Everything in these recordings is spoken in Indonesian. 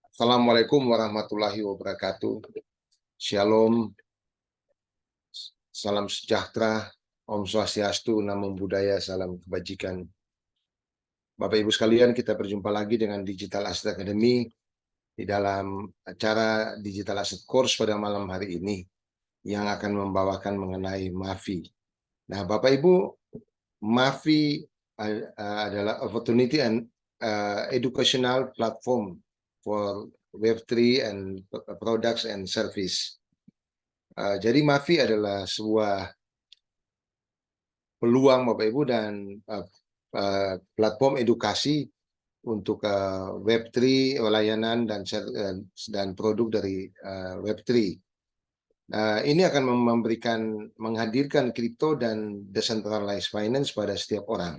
Assalamualaikum warahmatullahi wabarakatuh. Shalom, salam sejahtera, Om Swastiastu, Namo Buddhaya, salam kebajikan. Bapak Ibu sekalian, kita berjumpa lagi dengan Digital Asset Academy di dalam acara Digital Asset Course pada malam hari ini yang akan membawakan mengenai MAFI. Nah, Bapak Ibu, MAFI adalah opportunity and educational platform for Web3 and products and service. Jadi MAFI adalah sebuah peluang Bapak Ibu dan platform edukasi untuk Web3, layanan dan produk dari Web3. Ini akan menghadirkan kripto dan decentralized finance pada setiap orang.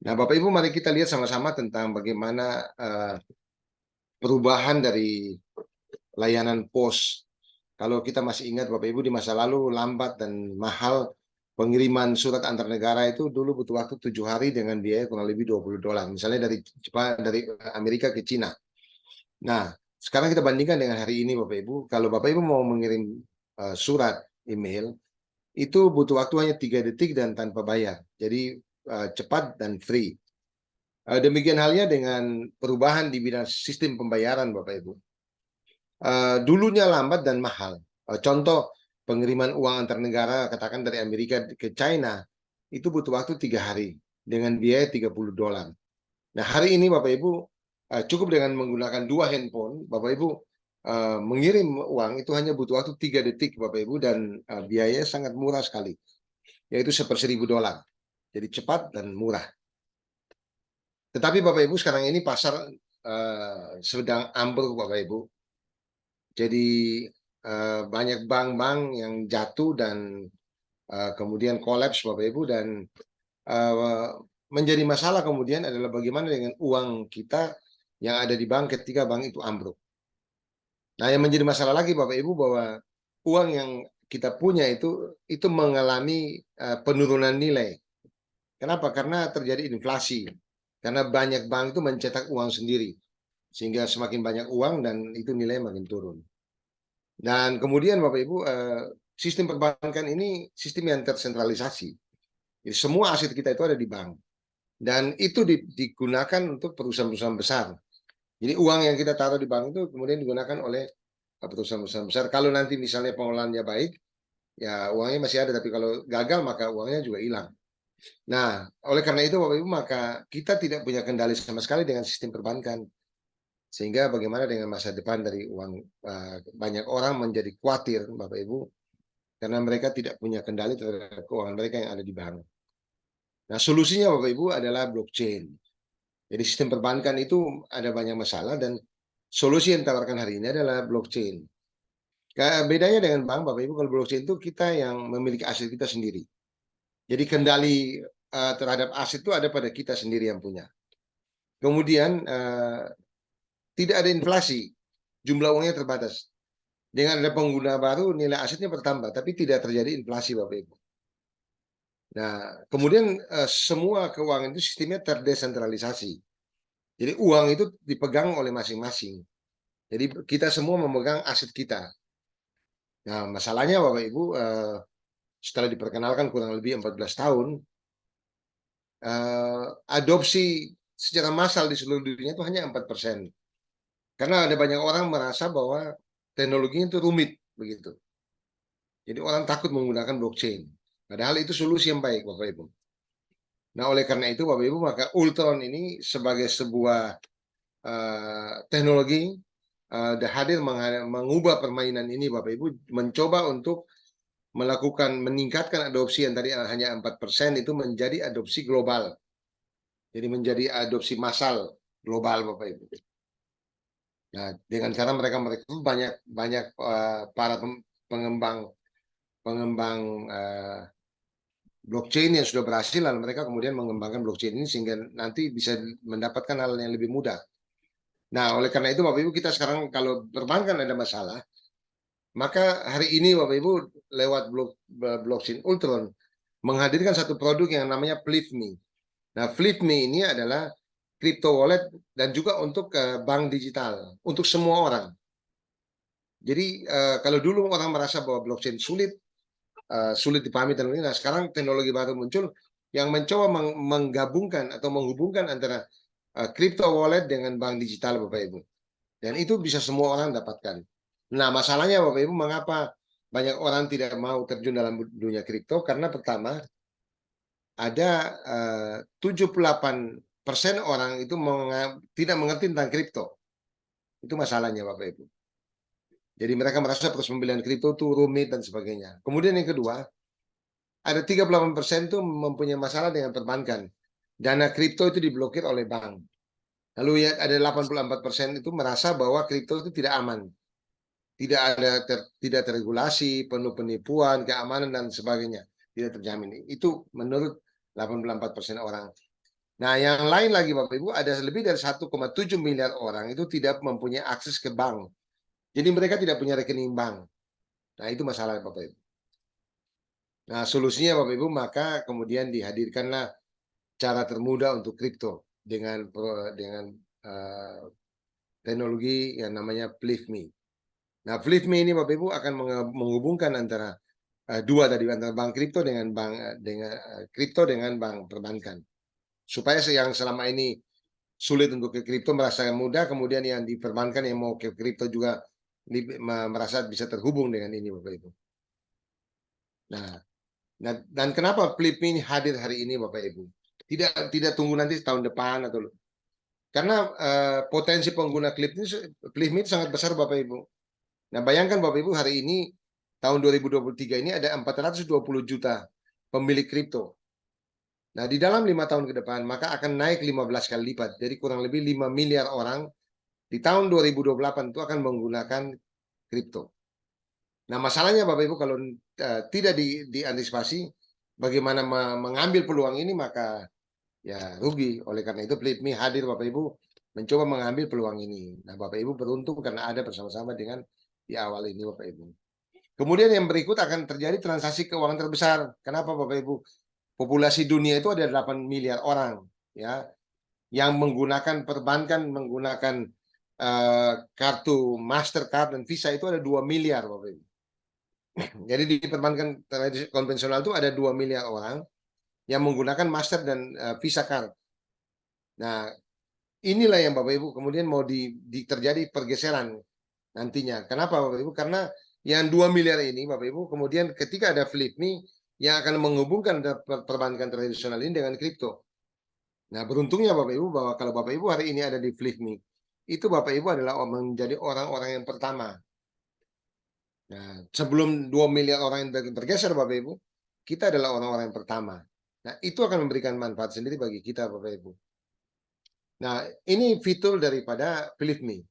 Nah, Bapak Ibu, mari kita lihat sama-sama tentang bagaimana perubahan dari layanan pos. Kalau kita masih ingat Bapak Ibu, di masa lalu lambat dan mahal pengiriman surat antar negara itu dulu butuh waktu 7 hari dengan biaya kurang lebih $20. Misalnya dari Amerika ke Cina. Nah, sekarang kita bandingkan dengan hari ini Bapak Ibu. Kalau Bapak Ibu mau mengirim surat email, itu butuh waktu hanya 3 detik dan tanpa bayar. Jadi cepat dan free. Demikian halnya dengan perubahan di bidang sistem pembayaran Bapak Ibu. Dulunya lambat dan mahal. Contoh pengiriman uang antar negara, katakan dari Amerika ke China, itu butuh waktu 3 hari dengan biaya $30. Nah, hari ini Bapak Ibu cukup dengan menggunakan 2 handphone, Bapak Ibu mengirim uang itu hanya butuh waktu 3 detik Bapak Ibu, dan biayanya sangat murah sekali, yaitu $1.000. Jadi cepat dan murah. Tetapi Bapak Ibu, sekarang ini pasar sedang ambruk Bapak Ibu. Jadi banyak bank-bank yang jatuh dan kemudian kolaps Bapak Ibu, dan menjadi masalah kemudian adalah bagaimana dengan uang kita yang ada di bank ketika bank itu ambruk. Nah, yang menjadi masalah lagi Bapak Ibu, bahwa uang yang kita punya itu mengalami penurunan nilai. Kenapa? Karena terjadi inflasi. Karena banyak bank itu mencetak uang sendiri, sehingga semakin banyak uang dan itu nilai makin turun. Dan kemudian Bapak Ibu, sistem perbankan ini sistem yang tersentralisasi. Jadi semua aset kita itu ada di bank. Dan itu digunakan untuk perusahaan-perusahaan besar. Jadi uang yang kita taruh di bank itu kemudian digunakan oleh perusahaan-perusahaan besar. Kalau nanti misalnya pengelolaannya baik, ya uangnya masih ada. Tapi kalau gagal, maka uangnya juga hilang. Nah, oleh karena itu Bapak Ibu, maka kita tidak punya kendali sama sekali dengan sistem perbankan. Sehingga bagaimana dengan masa depan dari uang, banyak orang menjadi khawatir Bapak Ibu, karena mereka tidak punya kendali terhadap keuangan mereka yang ada di bank. Nah, solusinya Bapak Ibu adalah blockchain. Jadi sistem perbankan itu ada banyak masalah, dan solusi yang ditawarkan hari ini adalah blockchain. Bedanya dengan bank Bapak Ibu, kalau blockchain itu kita yang memiliki aset kita sendiri. Jadi kendali terhadap aset itu ada pada kita sendiri yang punya. Kemudian tidak ada inflasi, jumlah uangnya terbatas. Dengan ada pengguna baru, nilai asetnya bertambah, tapi tidak terjadi inflasi Bapak Ibu. Nah, kemudian semua keuangan itu sistemnya terdesentralisasi. Jadi uang itu dipegang oleh masing-masing. Jadi kita semua memegang aset kita. Nah, masalahnya Bapak Ibu, setelah diperkenalkan kurang lebih 14 tahun, adopsi secara massal di seluruh dunia itu hanya 4%. Karena ada banyak orang merasa bahwa teknologinya itu rumit begitu. Jadi orang takut menggunakan blockchain. Padahal itu solusi yang baik Bapak Ibu. Nah, oleh karena itu Bapak Ibu, maka Ultron ini sebagai sebuah teknologi hadir mengubah permainan ini Bapak Ibu, mencoba untuk meningkatkan adopsi yang tadi hanya 4% itu menjadi adopsi global. Jadi menjadi adopsi massal global Bapak Ibu. Nah, dengan cara mereka banyak para pengembang blockchain yang sudah berhasil, lalu mereka kemudian mengembangkan blockchain ini sehingga nanti bisa mendapatkan hal yang lebih mudah. Nah, oleh karena itu Bapak Ibu, kita sekarang kalau perbankan ada masalah, maka hari ini Bapak Ibu lewat blockchain Ultron menghadirkan satu produk yang namanya FlipMe. Nah, FlipMe ini adalah crypto wallet dan juga untuk bank digital untuk semua orang. Jadi kalau dulu orang merasa bahwa blockchain sulit dipahami teknologi, nah sekarang teknologi baru muncul yang mencoba menggabungkan atau menghubungkan antara crypto wallet dengan bank digital, Bapak Ibu. Dan itu bisa semua orang dapatkan. Nah, masalahnya Bapak Ibu, mengapa banyak orang tidak mau terjun dalam dunia kripto? Karena pertama, ada 78% orang itu tidak mengerti tentang kripto. Itu masalahnya Bapak Ibu. Jadi mereka merasa proses pembelian kripto itu rumit dan sebagainya. Kemudian yang kedua, ada 38% itu mempunyai masalah dengan perbankan. Dana kripto itu diblokir oleh bank. Lalu ya ada 84% itu merasa bahwa kripto itu tidak aman. Tidak terregulasi, penuh penipuan, keamanan dan sebagainya. Tidak terjamin. Itu menurut 84% orang. Nah, yang lain lagi Bapak Ibu, ada lebih dari 1,7 miliar orang itu tidak mempunyai akses ke bank. Jadi mereka tidak punya rekening bank. Nah, itu masalah Bapak Ibu. Nah, solusinya Bapak Ibu, maka kemudian dihadirkanlah cara termudah untuk kripto dengan teknologi yang namanya PLIFME. Nah, PLIFME ini Bapak Ibu akan menghubungkan antara dua tadi, antara bank kripto dengan kripto dengan bank perbankan. Supaya yang selama ini sulit untuk ke kripto merasa mudah, kemudian yang di perbankan yang mau ke kripto juga merasa bisa terhubung dengan ini Bapak Ibu. Nah, dan kenapa PLIFME ini hadir hari ini Bapak Ibu? Tidak tunggu nanti tahun depan atau karena potensi pengguna PLIFME itu sangat besar Bapak Ibu. Nah, bayangkan Bapak Ibu, hari ini tahun 2023 ini ada 420 juta pemilik kripto. Nah, di dalam 5 tahun ke depan maka akan naik 15 kali lipat. Jadi kurang lebih 5 miliar orang di tahun 2028 itu akan menggunakan kripto. Nah, masalahnya Bapak Ibu, kalau tidak diantisipasi bagaimana mengambil peluang ini, maka ya rugi. Oleh karena itu PLIFME hadir Bapak Ibu mencoba mengambil peluang ini. Nah, Bapak Ibu beruntung karena ada bersama-sama dengan di awal ini Bapak Ibu. Kemudian yang berikut akan terjadi transaksi keuangan terbesar. Kenapa Bapak Ibu? Populasi dunia itu ada 8 miliar orang, ya, yang menggunakan perbankan, menggunakan kartu Mastercard dan Visa itu ada 2 miliar Bapak Ibu. Jadi di perbankan konvensional itu ada 2 miliar orang yang menggunakan Master dan Visa Card. Nah, inilah yang Bapak Ibu kemudian mau terjadi pergeseran nantinya. Kenapa Bapak Ibu? Karena yang 2 miliar ini Bapak Ibu kemudian ketika ada PLIFME yang akan menghubungkan perbankan tradisional ini dengan kripto. Nah, beruntungnya Bapak Ibu bahwa kalau Bapak Ibu hari ini ada di PLIFME, itu Bapak Ibu adalah menjadi orang-orang yang pertama. Nah, sebelum 2 miliar orang yang bergeser Bapak Ibu, kita adalah orang-orang yang pertama. Nah, itu akan memberikan manfaat sendiri bagi kita Bapak Ibu. Nah, ini fitur daripada PLIFME.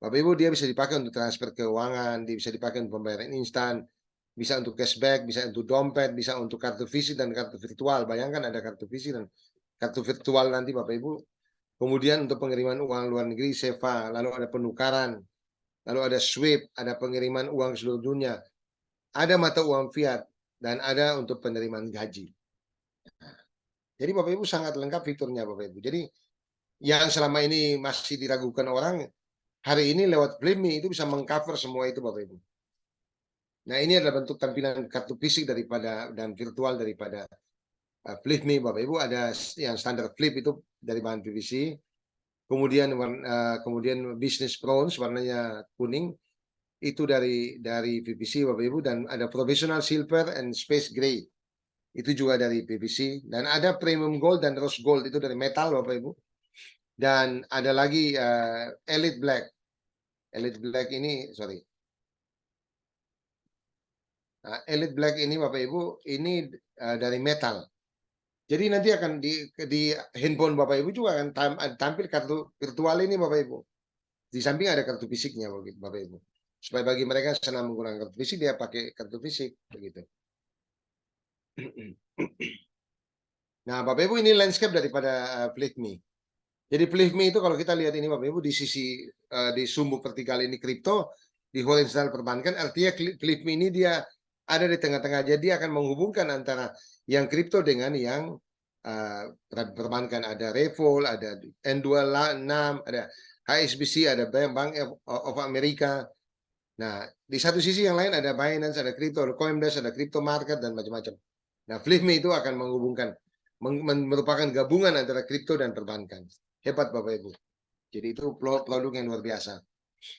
Bapak Ibu, dia bisa dipakai untuk transfer keuangan, dia bisa dipakai untuk pembayaran instan, bisa untuk cashback, bisa untuk dompet, bisa untuk kartu fisik dan kartu virtual. Bayangkan ada kartu fisik dan kartu virtual nanti Bapak Ibu. Kemudian untuk pengiriman uang luar negeri, SEPA, lalu ada penukaran, lalu ada SWIFT, ada pengiriman uang ke seluruh dunia, ada mata uang fiat, dan ada untuk penerimaan gaji. Jadi Bapak Ibu sangat lengkap fiturnya Bapak Ibu. Jadi yang selama ini masih diragukan orang, hari ini lewat PLIFME itu bisa mengcover semua itu Bapak Ibu. Nah, ini adalah bentuk tampilan kartu fisik daripada dan virtual daripada PLIFME Bapak Ibu. Ada yang standar flip itu dari bahan PVC. Kemudian kemudian business bronze warnanya kuning itu dari PVC Bapak Ibu, dan ada professional silver and space gray itu juga dari PVC, dan ada premium gold dan rose gold itu dari metal Bapak Ibu. Dan ada lagi elite black. Elite black ini Nah, Elite Black ini Bapak Ibu ini dari metal. Jadi nanti akan di handphone Bapak Ibu juga akan tampil kartu virtual ini Bapak Ibu. Di samping ada kartu fisiknya Bapak Ibu. Supaya bagi mereka yang senang menggunakan kartu fisik, dia pakai kartu fisik begitu. Nah, Bapak Ibu, ini landscape daripada PLIFME. Jadi PLIFME itu kalau kita lihat ini Bapak Ibu di sisi di sumbu vertikal ini kripto, di horizontal perbankan, artinya PLIFME ini dia ada di tengah-tengah. Jadi akan menghubungkan antara yang kripto dengan yang perbankan, ada Revolt, ada N26, ada HSBC, ada Bank of America. Nah, di satu sisi yang lain ada Binance, ada Crypto, ada Coinbase, ada Crypto Market, dan macam-macam. Nah, Flipme itu akan menghubungkan, merupakan gabungan antara kripto dan perbankan. Hebat Bapak Ibu. Jadi itu produk yang luar biasa.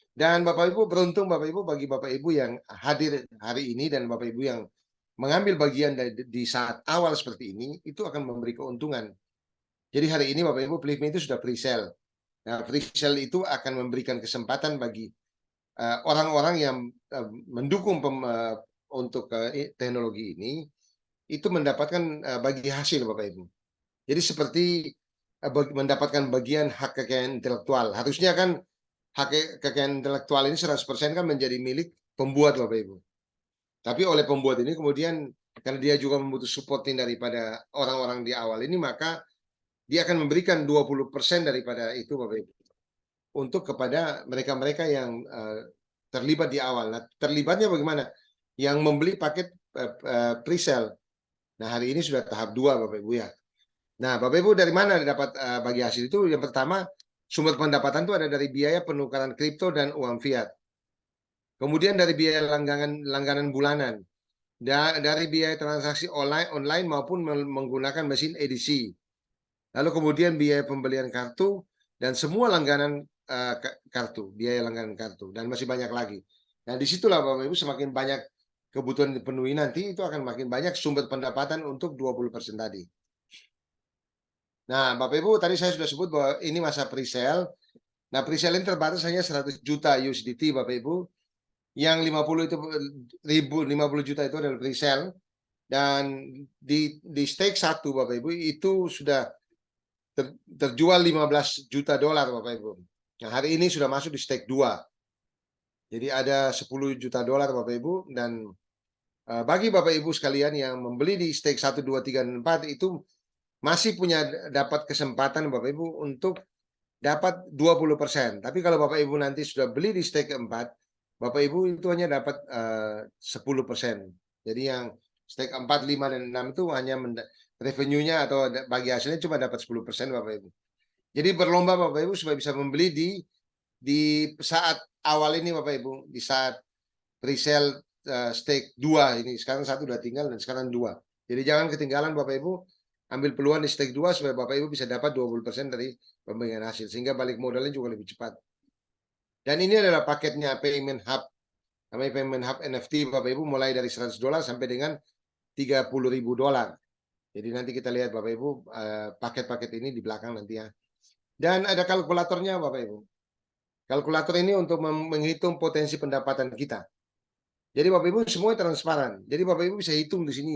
Dan Bapak Ibu beruntung Bapak Ibu, bagi Bapak Ibu yang hadir hari ini dan Bapak Ibu yang mengambil bagian di saat awal seperti ini, itu akan memberi keuntungan. Jadi hari ini Bapak Ibu, Flipme itu sudah pre-sale. Nah, pre-sale itu akan memberikan kesempatan bagi orang-orang yang mendukung untuk teknologi ini, itu mendapatkan bagi hasil Bapak Ibu. Jadi seperti mendapatkan bagian hak kekayaan intelektual. Harusnya kan hak kekayaan intelektual ini 100% kan menjadi milik pembuat Bapak Ibu. Tapi oleh pembuat ini kemudian karena dia juga membutuh supporting daripada orang-orang di awal ini, maka dia akan memberikan 20% daripada itu Bapak Ibu untuk kepada mereka-mereka yang terlibat di awal. Nah, terlibatnya bagaimana? Yang membeli paket pre-sale. Nah, hari ini sudah tahap 2 Bapak Ibu ya. Nah, Bapak Ibu dari mana dapat bagi hasil itu? Yang pertama, sumber pendapatan itu ada dari biaya penukaran kripto dan uang fiat. Kemudian dari biaya langganan bulanan. Dari biaya transaksi online maupun menggunakan mesin edisi. Lalu kemudian biaya pembelian kartu dan semua langganan kartu, biaya langganan kartu, dan masih banyak lagi. Nah, disitulah Bapak Ibu semakin banyak kebutuhan dipenuhi nanti, itu akan makin banyak sumber pendapatan untuk 20% tadi. Nah, Bapak Ibu tadi saya sudah sebut bahwa ini masa pre-sale. Nah, pre-sale ini terbatas hanya 100 juta USDT Bapak Ibu. Yang 50 juta itu adalah pre-sale. Dan di stake 1 Bapak Ibu itu sudah terjual 15 juta dolar Bapak Ibu. Nah, hari ini sudah masuk di stake 2. Jadi ada 10 juta dolar Bapak Ibu, dan bagi Bapak Ibu sekalian yang membeli di stake 1, 2, 3, dan 4 itu masih punya dapat kesempatan Bapak Ibu untuk dapat 20%. Tapi kalau Bapak Ibu nanti sudah beli di stake 4, Bapak Ibu itu hanya dapat 10%. Jadi yang stake 4, 5, dan 6 itu hanya revenue-nya atau bagi hasilnya cuma dapat 10% Bapak Ibu. Jadi berlomba Bapak Ibu supaya bisa membeli di saat awal ini Bapak Ibu, di saat pre-sale stake 2 ini. Sekarang 1 udah tinggal dan sekarang 2. Jadi jangan ketinggalan Bapak Ibu, ambil peluang di stake 2 supaya Bapak Ibu bisa dapat 20% dari pembagian hasil sehingga balik modalnya juga lebih cepat. Dan ini adalah paketnya Payment Hub. Namanya Payment Hub NFT Bapak Ibu, mulai dari $100 sampai dengan $30.000. Jadi nanti kita lihat Bapak Ibu paket-paket ini di belakang nanti ya. Dan ada kalkulatornya Bapak Ibu. Kalkulator ini untuk menghitung potensi pendapatan kita. Jadi Bapak Ibu semua transparan. Jadi Bapak Ibu bisa hitung di sini.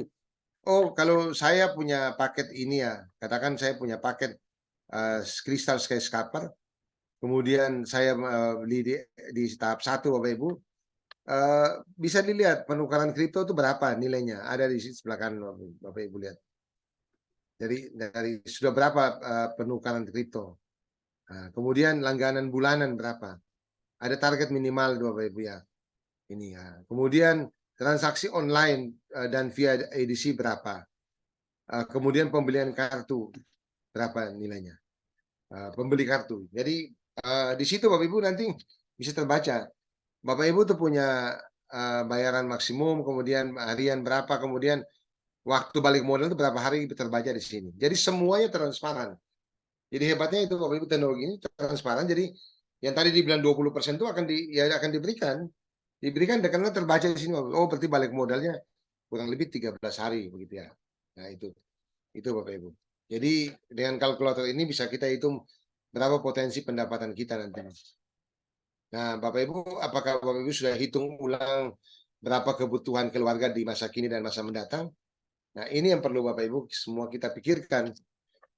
Oh, kalau saya punya paket ini ya, katakan saya punya paket Crystal Skyscraper, kemudian saya beli di tahap 1 Bapak Ibu, bisa dilihat penukaran kripto itu berapa nilainya, ada di sebelah kanan Bapak Ibu lihat. Jadi dari sudah berapa penukaran kripto. Nah, kemudian langganan bulanan berapa? Ada target minimal Bapak Ibu ya. Ini ya. Kemudian transaksi online dan via edisi berapa? Kemudian pembelian kartu berapa nilainya? Pembeli kartu. Jadi di situ Bapak Ibu nanti bisa terbaca. Bapak Ibu tuh punya bayaran maksimum, kemudian harian berapa, kemudian waktu balik modal itu berapa hari terbaca di sini. Jadi semuanya transparan. Jadi hebatnya itu Bapak Ibu, teknologi ini transparan. Jadi yang tadi dibilang 20% itu akan diberikan karena terbaca di sini. Oh, berarti balik modalnya kurang lebih 13 hari begitu ya. Nah, itu Bapak Ibu. Jadi dengan kalkulator ini bisa kita hitung berapa potensi pendapatan kita nanti. Nah, Bapak Ibu, apakah Bapak Ibu sudah hitung ulang berapa kebutuhan keluarga di masa kini dan masa mendatang? Nah, ini yang perlu Bapak Ibu semua kita pikirkan.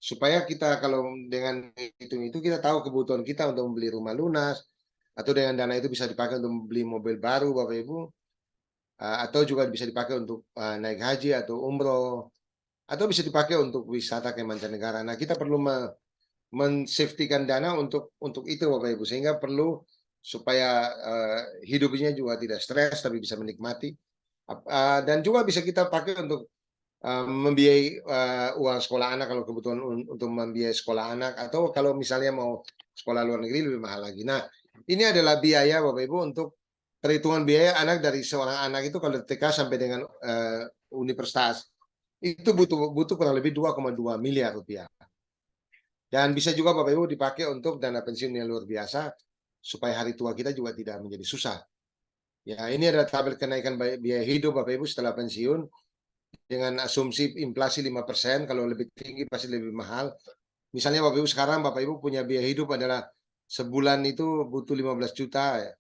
Supaya kita kalau dengan hitung itu kita tahu kebutuhan kita untuk membeli rumah lunas, atau dengan dana itu bisa dipakai untuk membeli mobil baru Bapak Ibu, atau juga bisa dipakai untuk naik haji atau umroh, atau bisa dipakai untuk wisata ke mancanegara. Nah, kita perlu men-safety-kan dana untuk itu Bapak Ibu, sehingga perlu supaya hidupnya juga tidak stres tapi bisa menikmati, dan juga bisa kita pakai untuk membiayai uang sekolah anak kalau kebutuhan untuk membiayai sekolah anak, atau kalau misalnya mau sekolah luar negeri lebih mahal lagi. Nah, ini adalah biaya Bapak Ibu untuk perhitungan biaya anak dari seorang anak itu kalau TK sampai dengan universitas itu butuh kurang lebih 2,2 miliar rupiah. Dan bisa juga Bapak Ibu dipakai untuk dana pensiun yang luar biasa supaya hari tua kita juga tidak menjadi susah. Ya, ini adalah tabel kenaikan biaya hidup Bapak Ibu setelah pensiun dengan asumsi inflasi 5%, kalau lebih tinggi pasti lebih mahal. Misalnya Bapak Ibu sekarang Bapak Ibu punya biaya hidup adalah sebulan itu butuh 15 juta ya.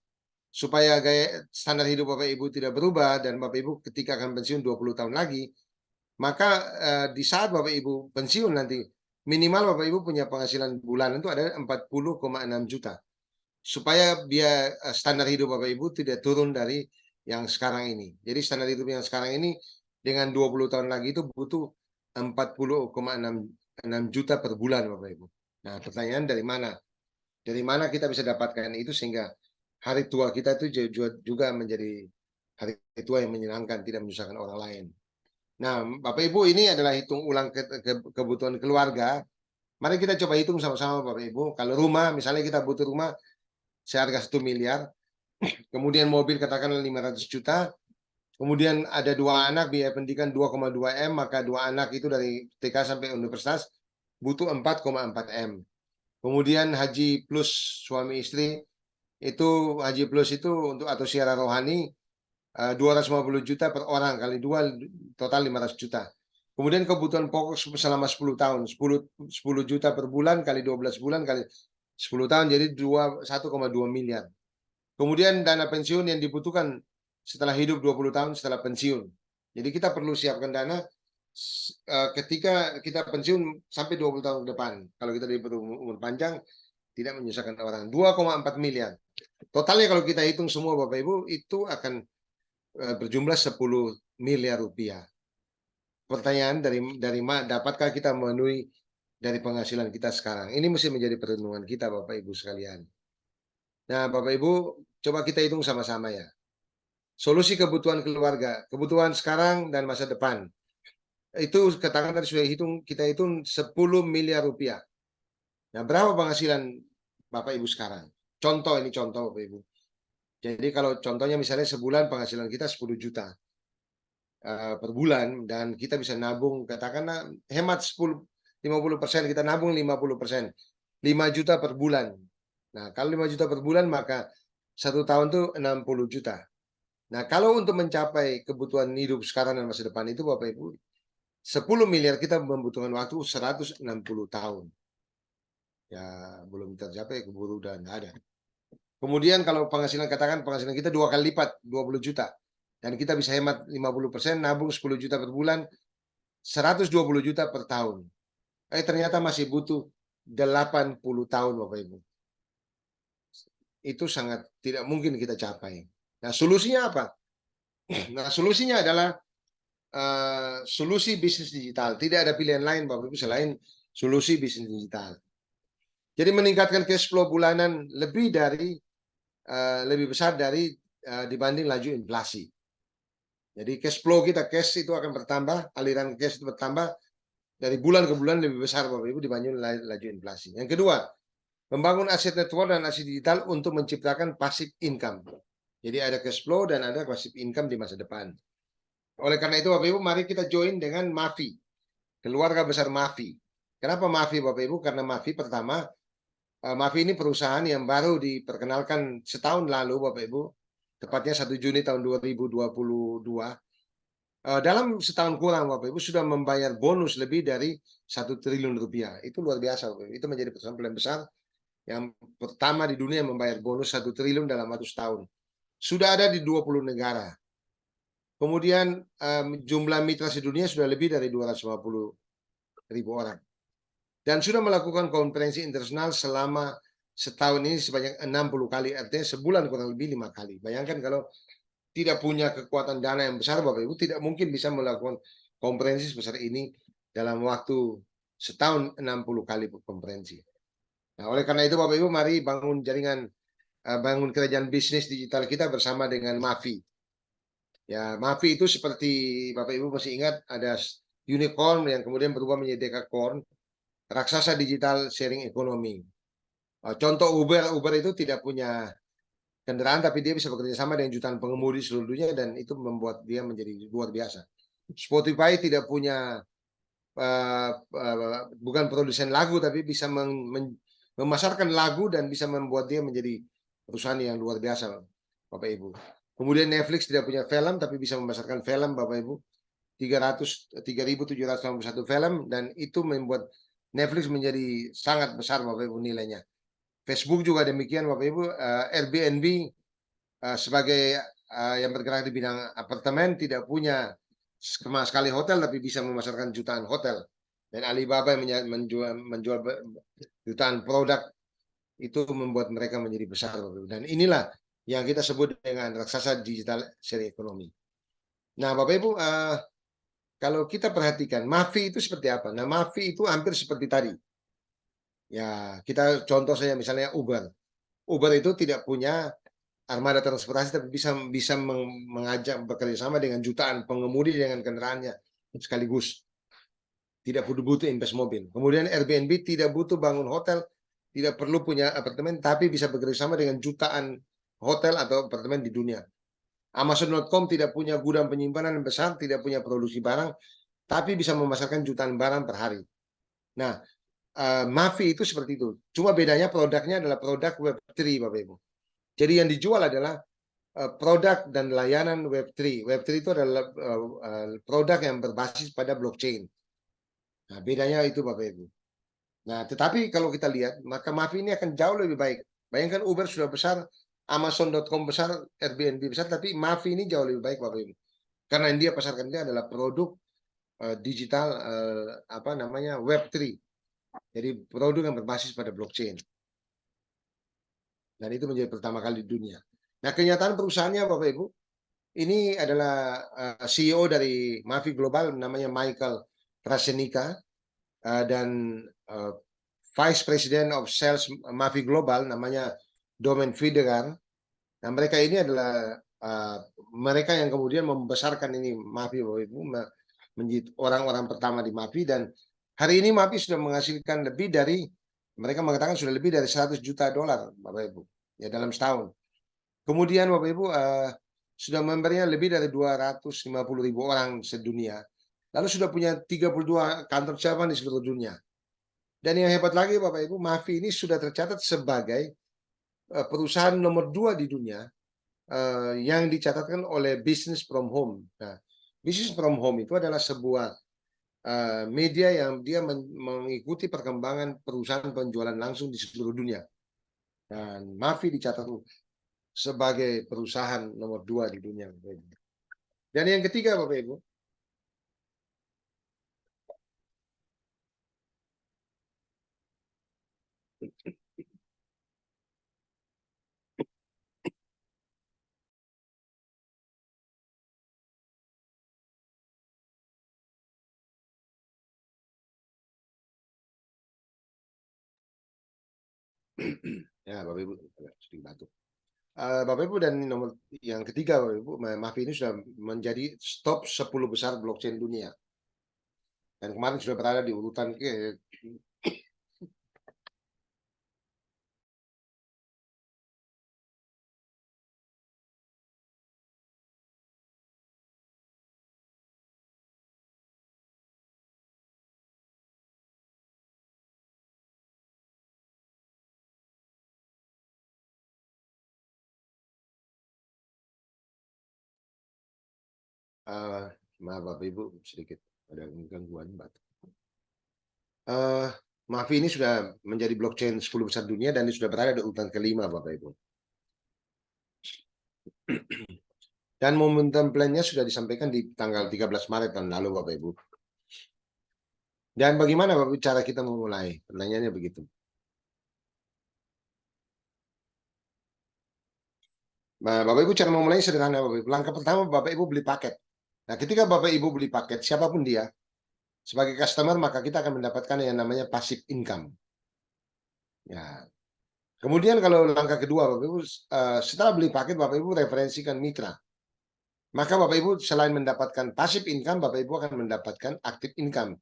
Supaya gaya standar hidup Bapak Ibu tidak berubah dan Bapak Ibu ketika akan pensiun 20 tahun lagi, maka di saat Bapak Ibu pensiun nanti minimal Bapak Ibu punya penghasilan bulanan itu ada 40,6 juta. Supaya biaya standar hidup Bapak Ibu tidak turun dari yang sekarang ini. Jadi standar hidup yang sekarang ini dengan 20 tahun lagi itu butuh 40,6 juta per bulan Bapak Ibu. Nah, pertanyaan dari mana? Dari mana kita bisa dapatkan itu sehingga hari tua kita itu juga menjadi hari tua yang menyenangkan, tidak menyusahkan orang lain. Nah, Bapak Ibu, ini adalah hitung ulang kebutuhan keluarga. Mari kita coba hitung sama-sama Bapak Ibu. Kalau rumah, misalnya kita butuh rumah seharga 1 miliar, kemudian mobil katakanlah 500 juta, kemudian ada 2 anak, biaya pendidikan 2,2 M, maka 2 anak itu dari TK sampai universitas butuh 4,4 M. Kemudian haji plus suami istri itu haji plus itu untuk atau siara rohani 250 juta per orang kali 2 total 500 juta. Kemudian kebutuhan pokok selama 10 tahun 10 juta per bulan kali 12 bulan kali 10 tahun jadi 1,2 miliar. Kemudian dana pensiun yang dibutuhkan setelah hidup 20 tahun setelah pensiun. Jadi kita perlu siapkan dana ketika kita pensiun sampai 20 tahun ke depan. Kalau kita di umur panjang tidak menyusahkan orang. 2,4 miliar. Totalnya kalau kita hitung semua Bapak Ibu itu akan berjumlah 10 miliar rupiah. Pertanyaan dari dapatkah kita memenuhi dari penghasilan kita sekarang? Ini mesti menjadi perhitungan kita Bapak Ibu sekalian. Nah, Bapak Ibu, coba kita hitung sama-sama ya. Solusi kebutuhan keluarga, kebutuhan sekarang dan masa depan. Itu katakan tadi sudah hitung, kita hitung 10 miliar rupiah. Nah, berapa penghasilan Bapak Ibu sekarang? Contoh, ini contoh Bapak Ibu. Jadi kalau contohnya misalnya sebulan penghasilan kita 10 juta per bulan dan kita bisa nabung katakanlah hemat 50% kita nabung 50%. 5 juta per bulan. Nah, kalau 5 juta per bulan maka 1 tahun itu 60 juta. Nah, kalau untuk mencapai kebutuhan hidup sekarang dan masa depan itu Bapak Ibu 10 miliar kita membutuhkan waktu 160 tahun. Ya, belum tercapai keburu dan ada. Kemudian kalau penghasilan katakan penghasilan kita 2 kali lipat, 20 juta. Dan kita bisa hemat 50%, nabung 10 juta per bulan, 120 juta per tahun. Ternyata masih butuh 80 tahun Bapak Ibu. Itu sangat tidak mungkin kita capai. Nah, solusinya apa? Nah, solusinya adalah solusi bisnis digital. Tidak ada pilihan lain Bapak Ibu selain solusi bisnis digital. Jadi meningkatkan cash flow bulanan lebih besar dari dibanding laju inflasi. Jadi cash flow kita, cash itu akan bertambah, aliran cash itu bertambah dari bulan ke bulan lebih besar Bapak Ibu dibanding laju inflasi. Yang kedua, membangun aset network dan aset digital untuk menciptakan passive income. Jadi ada cash flow dan ada passive income di masa depan. Oleh karena itu Bapak Ibu mari kita join dengan Mafi, keluarga besar Mafi. Kenapa Mafi Bapak Ibu? Karena Mafi pertama, Mafi ini perusahaan yang baru diperkenalkan setahun lalu Bapak Ibu, tepatnya 1 Juni tahun 2022. Dalam setahun kurang Bapak Ibu sudah membayar bonus lebih dari 1 triliun rupiah. Itu luar biasa Bapak Ibu. Itu menjadi perusahaan paling besar yang pertama di dunia membayar bonus 1 triliun dalam 1 tahun. Sudah ada di 20 negara. Kemudian jumlah mitra sedunia sudah lebih dari 250.000 orang. Dan sudah melakukan konferensi internasional selama setahun ini sebanyak 60 kali. Artinya sebulan kurang lebih 5 kali. Bayangkan kalau tidak punya kekuatan dana yang besar Bapak Ibu tidak mungkin bisa melakukan konferensi sebesar ini dalam waktu setahun 60 kali konferensi. Nah, oleh karena itu Bapak Ibu mari bangun jaringan, bangun kerajaan bisnis digital kita bersama dengan Mafi. Ya, Mafi itu seperti Bapak Ibu masih ingat ada unicorn yang kemudian berubah menjadi dekakorn, raksasa digital sharing ekonomi. Contoh Uber itu tidak punya kendaraan, tapi dia bisa bekerja sama dengan jutaan pengemudi seluruh dunia, dan itu membuat dia menjadi luar biasa. Spotify tidak punya bukan produsen lagu, tapi bisa memasarkan lagu dan bisa membuat dia menjadi perusahaan yang luar biasa, Bapak Ibu. Kemudian Netflix tidak punya film, tapi bisa memasarkan film, Bapak Ibu. 3.781 film, dan itu membuat Netflix menjadi sangat besar, Bapak Ibu, nilainya. Facebook juga demikian, Bapak Ibu. Airbnb sebagai yang bergerak di bidang apartemen tidak punya sama sekali hotel, tapi bisa memasarkan jutaan hotel. Dan Alibaba yang menjual jutaan produk, itu membuat mereka menjadi besar, Bapak Ibu. Dan inilah yang kita sebut dengan raksasa digital sharing ekonomi. Nah, Bapak Ibu, kalau kita perhatikan Mavi itu seperti apa? Nah, Mavi itu hampir seperti tadi. Ya, kita contoh saja misalnya Uber. Uber itu tidak punya armada transportasi, tapi bisa mengajak bekerja sama dengan jutaan pengemudi dengan kendaraannya sekaligus. Tidak butuh invest mobil. Kemudian Airbnb tidak butuh bangun hotel, tidak perlu punya apartemen, tapi bisa bekerja sama dengan jutaan hotel atau apartemen di dunia. Amazon.com tidak punya gudang penyimpanan yang besar, tidak punya produksi barang, tapi bisa memasarkan jutaan barang per hari. Nah, Mavi itu seperti itu. Cuma bedanya produknya adalah produk Web3, Bapak Ibu. Jadi yang dijual adalah produk dan layanan Web3. Web3 itu adalah produk yang berbasis pada blockchain. Nah, bedanya itu, Bapak Ibu. Nah, tetapi kalau kita lihat, maka Mavi ini akan jauh lebih baik. Bayangkan Uber sudah besar, Amazon.com besar, Airbnb besar, tapi Mavi ini jauh lebih baik, Bapak Ibu. Karena yang dia pasarkan ini adalah produk digital, apa namanya, Web3. Jadi produk yang berbasis pada blockchain. Dan itu menjadi pertama kali di dunia. Nah, kenyataan perusahaannya, Bapak Ibu, ini adalah CEO dari Mavi Global, namanya Michael Krasenica, dan Vice President of Sales Mavi Global, namanya Domen Videgar. Nah, mereka ini adalah mereka yang kemudian membesarkan ini Mavi, Bapak Ibu, menjadi orang-orang pertama di Mavi, dan hari ini Mavi sudah menghasilkan lebih dari, mereka mengatakan sudah lebih dari 100 juta dolar, Bapak Ibu, ya, dalam setahun. Kemudian Bapak Ibu sudah membernya lebih dari 250.000 orang sedunia. Lalu sudah punya 32 kantor cabang di seluruh dunia. Dan yang hebat lagi, Bapak Ibu, Mavi ini sudah tercatat sebagai perusahaan nomor 2 di dunia yang dicatatkan oleh Business from Home. Nah, Business from Home itu adalah sebuah media yang dia mengikuti perkembangan perusahaan penjualan langsung di seluruh dunia. Dan Mavi dicatat sebagai perusahaan nomor 2 di dunia. Dan yang ketiga, Bapak Ibu, ya Bapak Ibu, sedikit batuk. Bapak Ibu, dan nomor yang ketiga, Bapak Ibu, Mavi ini sudah menjadi top 10 besar blockchain dunia. Dan kemarin sudah berada di urutan ke maaf Bapak Ibu, sedikit ada gangguan batuk. Mavi ini sudah menjadi blockchain 10 besar dunia, dan ini sudah berada di urutan kelima, Bapak Ibu. Dan momentum plan-nya sudah disampaikan di tanggal 13 Maret tahun lalu, Bapak Ibu. Dan bagaimana Bapak Ibu cara kita memulai? Pertanyaannya begitu. Nah, Bapak Ibu cara memulai sederhana, Bapak Ibu. Langkah pertama, Bapak Ibu beli paket. Nah, ketika Bapak Ibu beli paket, siapapun dia, sebagai customer, maka kita akan mendapatkan yang namanya passive income. Ya. Kemudian kalau langkah kedua, Bapak Ibu, setelah beli paket, Bapak Ibu referensikan mitra. Maka Bapak Ibu selain mendapatkan passive income, Bapak Ibu akan mendapatkan active income.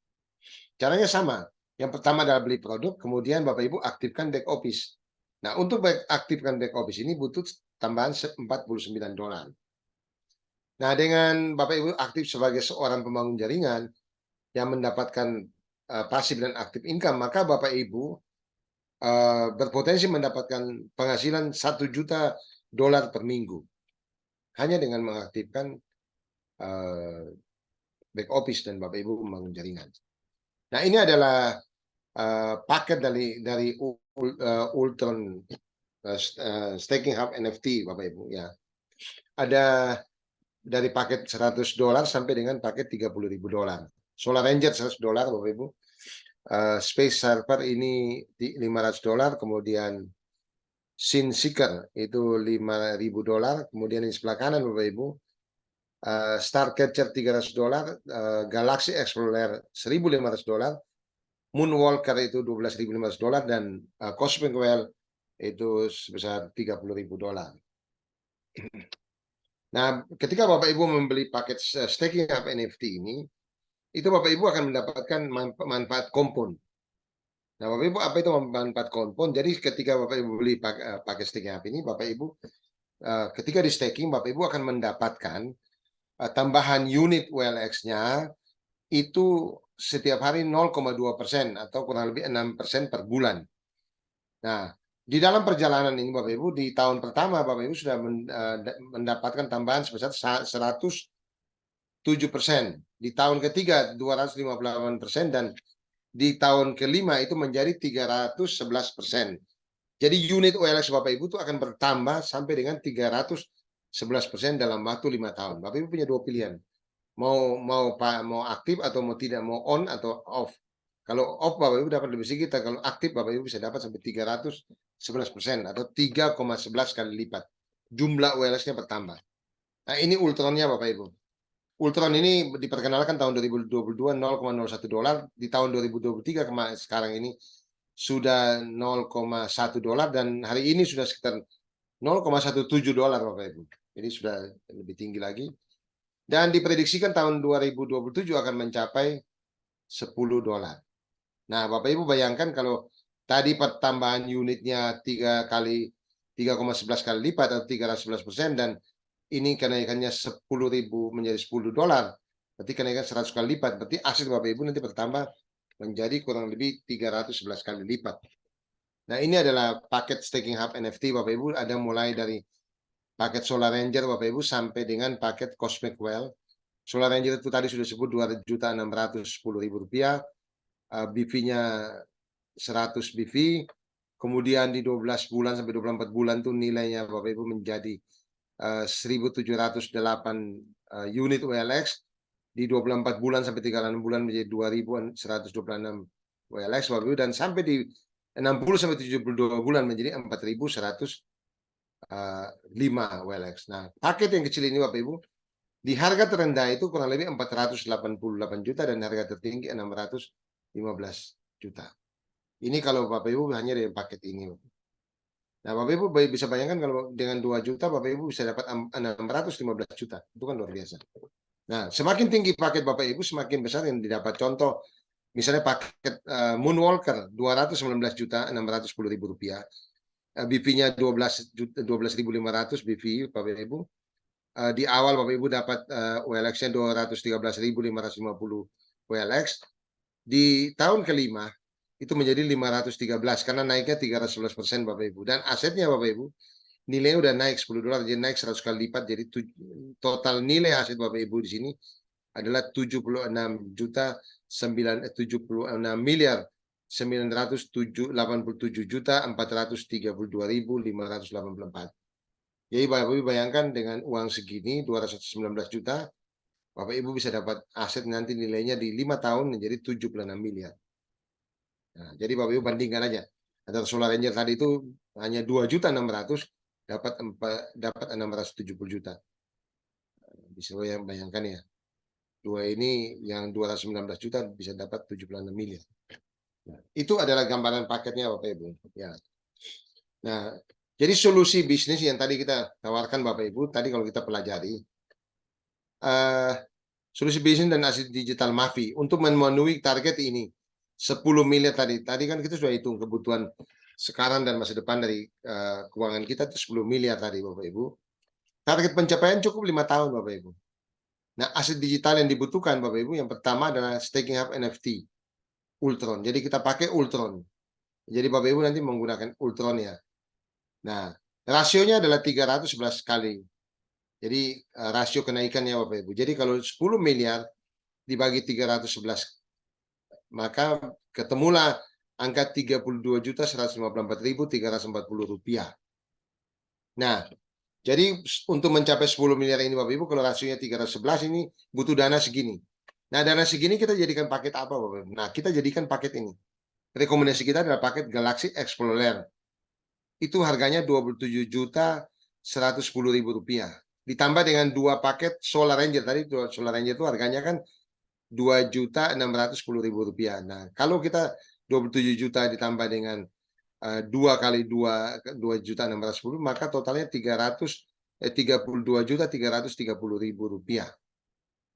Caranya sama. Yang pertama adalah beli produk, kemudian Bapak Ibu aktifkan back office. Nah, untuk aktifkan back office ini butuh tambahan $49. Nah, dengan Bapak Ibu aktif sebagai seorang pembangun jaringan yang mendapatkan pasif dan aktif income, maka Bapak Ibu berpotensi mendapatkan penghasilan $1 juta per minggu hanya dengan mengaktifkan back office dan Bapak Ibu membangun jaringan. Nah, ini adalah paket dari Ultron Staking Hub NFT, Bapak Ibu ya. Ada dari paket $100 sampai dengan paket $30.000. Solar Ranger $100, Bapak Ibu. Space Server ini $500, kemudian Sin Seeker itu $5.000, kemudian di sebelah kanan Bapak Ibu Starcatcher $300, Galaxy Explorer $1.500, Moonwalker itu $12.500 dan Cosmic Whale itu sebesar $30.000. Nah, ketika Bapak Ibu membeli paket staking up NFT ini, itu Bapak Ibu akan mendapatkan manfaat kompon. Nah, Bapak Ibu apa itu manfaat kompon? Jadi ketika Bapak Ibu beli paket staking up ini, Bapak Ibu ketika di staking, Bapak Ibu akan mendapatkan tambahan unit WLX-nya itu setiap hari 0,2% atau kurang lebih 6% per bulan. Nah, di dalam perjalanan ini Bapak Ibu, di tahun pertama Bapak Ibu sudah mendapatkan tambahan sebesar 107%. Di tahun ketiga 258% dan di tahun kelima itu menjadi 311%. Jadi unit OLX Bapak Ibu itu akan bertambah sampai dengan 311% dalam waktu 5 tahun. Bapak Ibu punya dua pilihan. Mau aktif atau mau tidak, mau on atau off. Kalau off Bapak Ibu dapat lebih sedikit, kalau aktif Bapak Ibu bisa dapat sampai 311% atau 3,11 kali lipat. Jumlah OLX-nya bertambah. Nah, ini Ultronnya Bapak Ibu. Ultron ini diperkenalkan tahun 2022 $0,01, di tahun 2023 sekarang ini sudah $0,1 dan hari ini sudah sekitar $0,17 Bapak Ibu. Jadi sudah lebih tinggi lagi. Dan diprediksikan tahun 2027 akan mencapai $10. Nah, Bapak Ibu bayangkan kalau tadi pertambahan unitnya 3,11 kali lipat atau 311% dan ini kenaikannya 10.000 menjadi $10. Berarti kenaikan 100 kali lipat. Berarti aset Bapak Ibu nanti bertambah menjadi kurang lebih 311 kali lipat. Nah, ini adalah paket staking hub NFT Bapak Ibu, ada mulai dari paket Solar Ranger Bapak Ibu sampai dengan paket Cosmic Whale. Solar Ranger itu tadi sudah sebut $2.610.000, BV-nya 100 BV, kemudian di 12 bulan sampai 24 bulan tuh nilainya Bapak Ibu menjadi 1.708 unit OLX, di 24 bulan sampai 36 bulan menjadi 2.126 OLX Bapak Ibu, dan sampai di 60 sampai 72 bulan menjadi 4.105 OLX. Nah, paket yang kecil ini Bapak Ibu di harga terendah itu kurang lebih 488 juta dan harga tertinggi 615 juta. Ini kalau Bapak Ibu hanya dari paket ini. Nah, Bapak Ibu bisa bayangkan kalau dengan 2 juta Bapak Ibu bisa dapat 615 juta. Itu kan luar biasa. Nah, semakin tinggi paket Bapak Ibu, semakin besar yang didapat. Contoh, misalnya paket Moonwalker 219.610.000 rupiah. BV-nya 12.500 BV Bapak Ibu. Di awal Bapak Ibu dapat OLX-nya 213.550 OLX. Di tahun kelima itu menjadi 513 karena naiknya 311% Bapak Ibu. Dan asetnya Bapak Ibu nilainya udah naik $10, jadi naik 100 kali lipat. Jadi total nilai aset Bapak Ibu di sini adalah 76 miliar 987 juta 432.584. Jadi Bapak Ibu bayangkan dengan uang segini 219 juta, Bapak Ibu bisa dapat aset nanti nilainya di 5 tahun menjadi 76 miliar. Nah, jadi Bapak Ibu bandingkan aja. Antara Solar Ranger tadi itu hanya 2.600.000 dapat 670 juta. Bisa bayangkan ya. Dua ini yang 219 juta bisa dapat 76 miliar. Nah, itu adalah gambaran paketnya Bapak Ibu. Ya. Nah, jadi solusi bisnis yang tadi kita tawarkan Bapak Ibu, tadi kalau kita pelajari, solusi bisnis dan aset digital MAFI untuk memenuhi target ini 10 miliar tadi. Tadi kan kita sudah hitung kebutuhan sekarang dan masa depan dari keuangan kita itu 10 miliar tadi Bapak Ibu. Target pencapaian cukup 5 tahun Bapak Ibu. Nah, aset digital yang dibutuhkan Bapak Ibu yang pertama adalah staking hub NFT Ultron. Jadi kita pakai Ultron. Jadi Bapak Ibu nanti menggunakan Ultron ya. Nah, rasionya adalah 311 kali. Jadi rasio kenaikannya Bapak Ibu. Jadi kalau 10 miliar dibagi 311 maka ketemulah angka 32.154.340 rupiah. Nah, jadi untuk mencapai 10 miliar ini Bapak Ibu, kalau rasionya 311 ini butuh dana segini. Nah, dana segini kita jadikan paket apa Bapak Ibu? Nah, kita jadikan paket ini. Rekomendasi kita adalah paket Galaxy Explorer. Itu harganya 27.110.000 rupiah. Ditambah dengan 2 paket Solar Ranger. Tadi Solar Ranger itu harganya kan 2.610.000 rupiah. Nah, kalau kita 27 juta ditambah dengan 2 kali 2.610 maka totalnya 32.330.000 rupiah.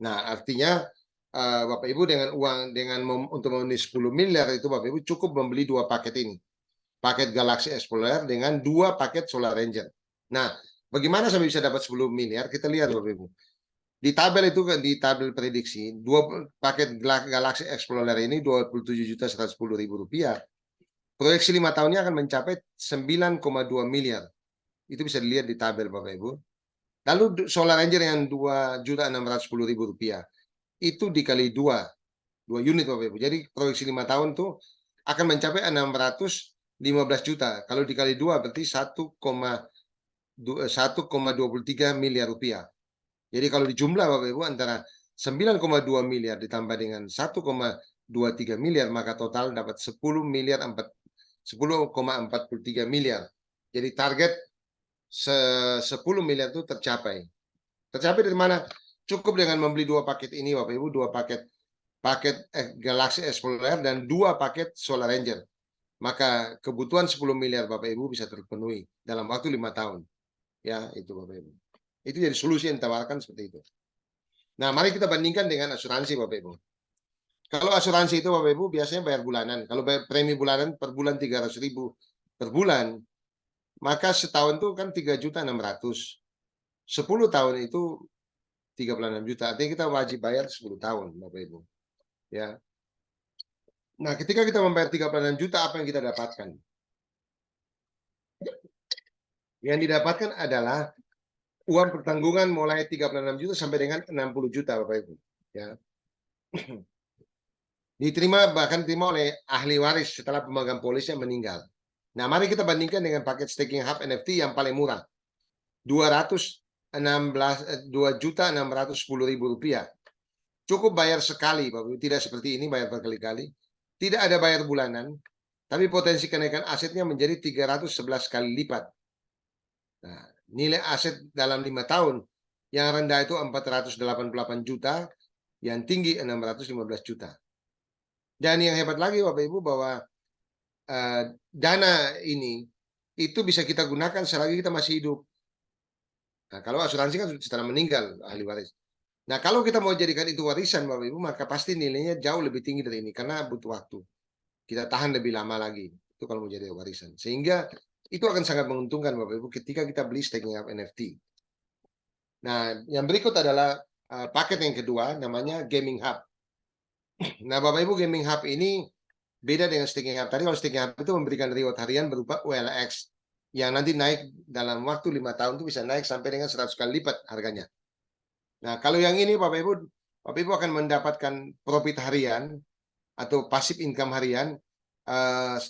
Nah, artinya Bapak Ibu dengan uang untuk memenuhi 10 miliar itu Bapak Ibu cukup membeli 2 paket ini. Paket Galaxy Explorer dengan 2 paket Solar Ranger. Nah, bagaimana sampai bisa dapat 10 miliar? Kita lihat Bapak Ibu. Di tabel itu di tabel prediksi 2 paket Galaxy Explorer ini 27.110.000 rupiah. Proyeksi 5 tahunnya akan mencapai 9,2 miliar. Itu bisa dilihat di tabel Bapak Ibu. Lalu Solar Ranger yang 2.610.000 rupiah. Itu dikali 2 unit Bapak Ibu. Jadi proyeksi 5 tahun tuh akan mencapai 615 juta. Kalau dikali 2 berarti 1,23 miliar rupiah. Jadi kalau dijumlah Bapak Ibu antara 9,2 miliar ditambah dengan 1,23 miliar maka total dapat 10,43 miliar. Jadi target 10 miliar itu tercapai. Tercapai dari mana? Cukup dengan membeli 2 paket ini Bapak Ibu, 2 paket Galaxy Explorer dan 2 paket Solar Ranger. Maka kebutuhan 10 miliar Bapak Ibu bisa terpenuhi dalam waktu 5 tahun. Ya, itu Bapak Ibu. Itu jadi solusi yang ditawarkan seperti itu. Nah, mari kita bandingkan dengan asuransi Bapak Ibu. Kalau asuransi itu Bapak Ibu biasanya bayar bulanan. Kalau bayar premi bulanan per bulan 300.000 per bulan, maka setahun itu kan 3.600.000. 10 tahun itu 36 juta. Artinya kita wajib bayar 10 tahun Bapak Ibu. Ya. Nah, ketika kita membayar 36 juta apa yang kita dapatkan? Yang didapatkan adalah uang pertanggungan mulai 36 juta sampai dengan 60 juta Bapak Ibu. Ya. Bahkan diterima oleh ahli waris setelah pemegang polis yang meninggal. Nah, mari kita bandingkan dengan paket staking hub NFT yang paling murah. 2.610.000 rupiah. Cukup bayar sekali, Bapak Ibu. Tidak seperti ini bayar berkali-kali. Tidak ada bayar bulanan, tapi potensi kenaikan asetnya menjadi 311 kali lipat. Nah, nilai aset dalam 5 tahun yang rendah itu 488 juta, yang tinggi 615 juta. Dan yang hebat lagi Bapak Ibu bahwa dana ini itu bisa kita gunakan selagi kita masih hidup. Nah, kalau asuransi kan setelah meninggal ahli waris. Nah, kalau kita mau jadikan itu warisan Bapak Ibu, maka pasti nilainya jauh lebih tinggi dari ini karena butuh waktu. Kita tahan lebih lama lagi. Itu kalau mau jadi warisan. Sehingga itu akan sangat menguntungkan Bapak Ibu ketika kita beli staking hub NFT. Nah, yang berikut adalah paket yang kedua namanya Gaming Hub. Nah, Bapak Ibu, Gaming Hub ini beda dengan staking hub. Tadi kalau staking hub itu memberikan reward harian berupa OLX yang nanti naik dalam waktu 5 tahun itu bisa naik sampai dengan 100 kali lipat harganya. Nah, kalau yang ini Bapak Ibu akan mendapatkan profit harian atau passive income harian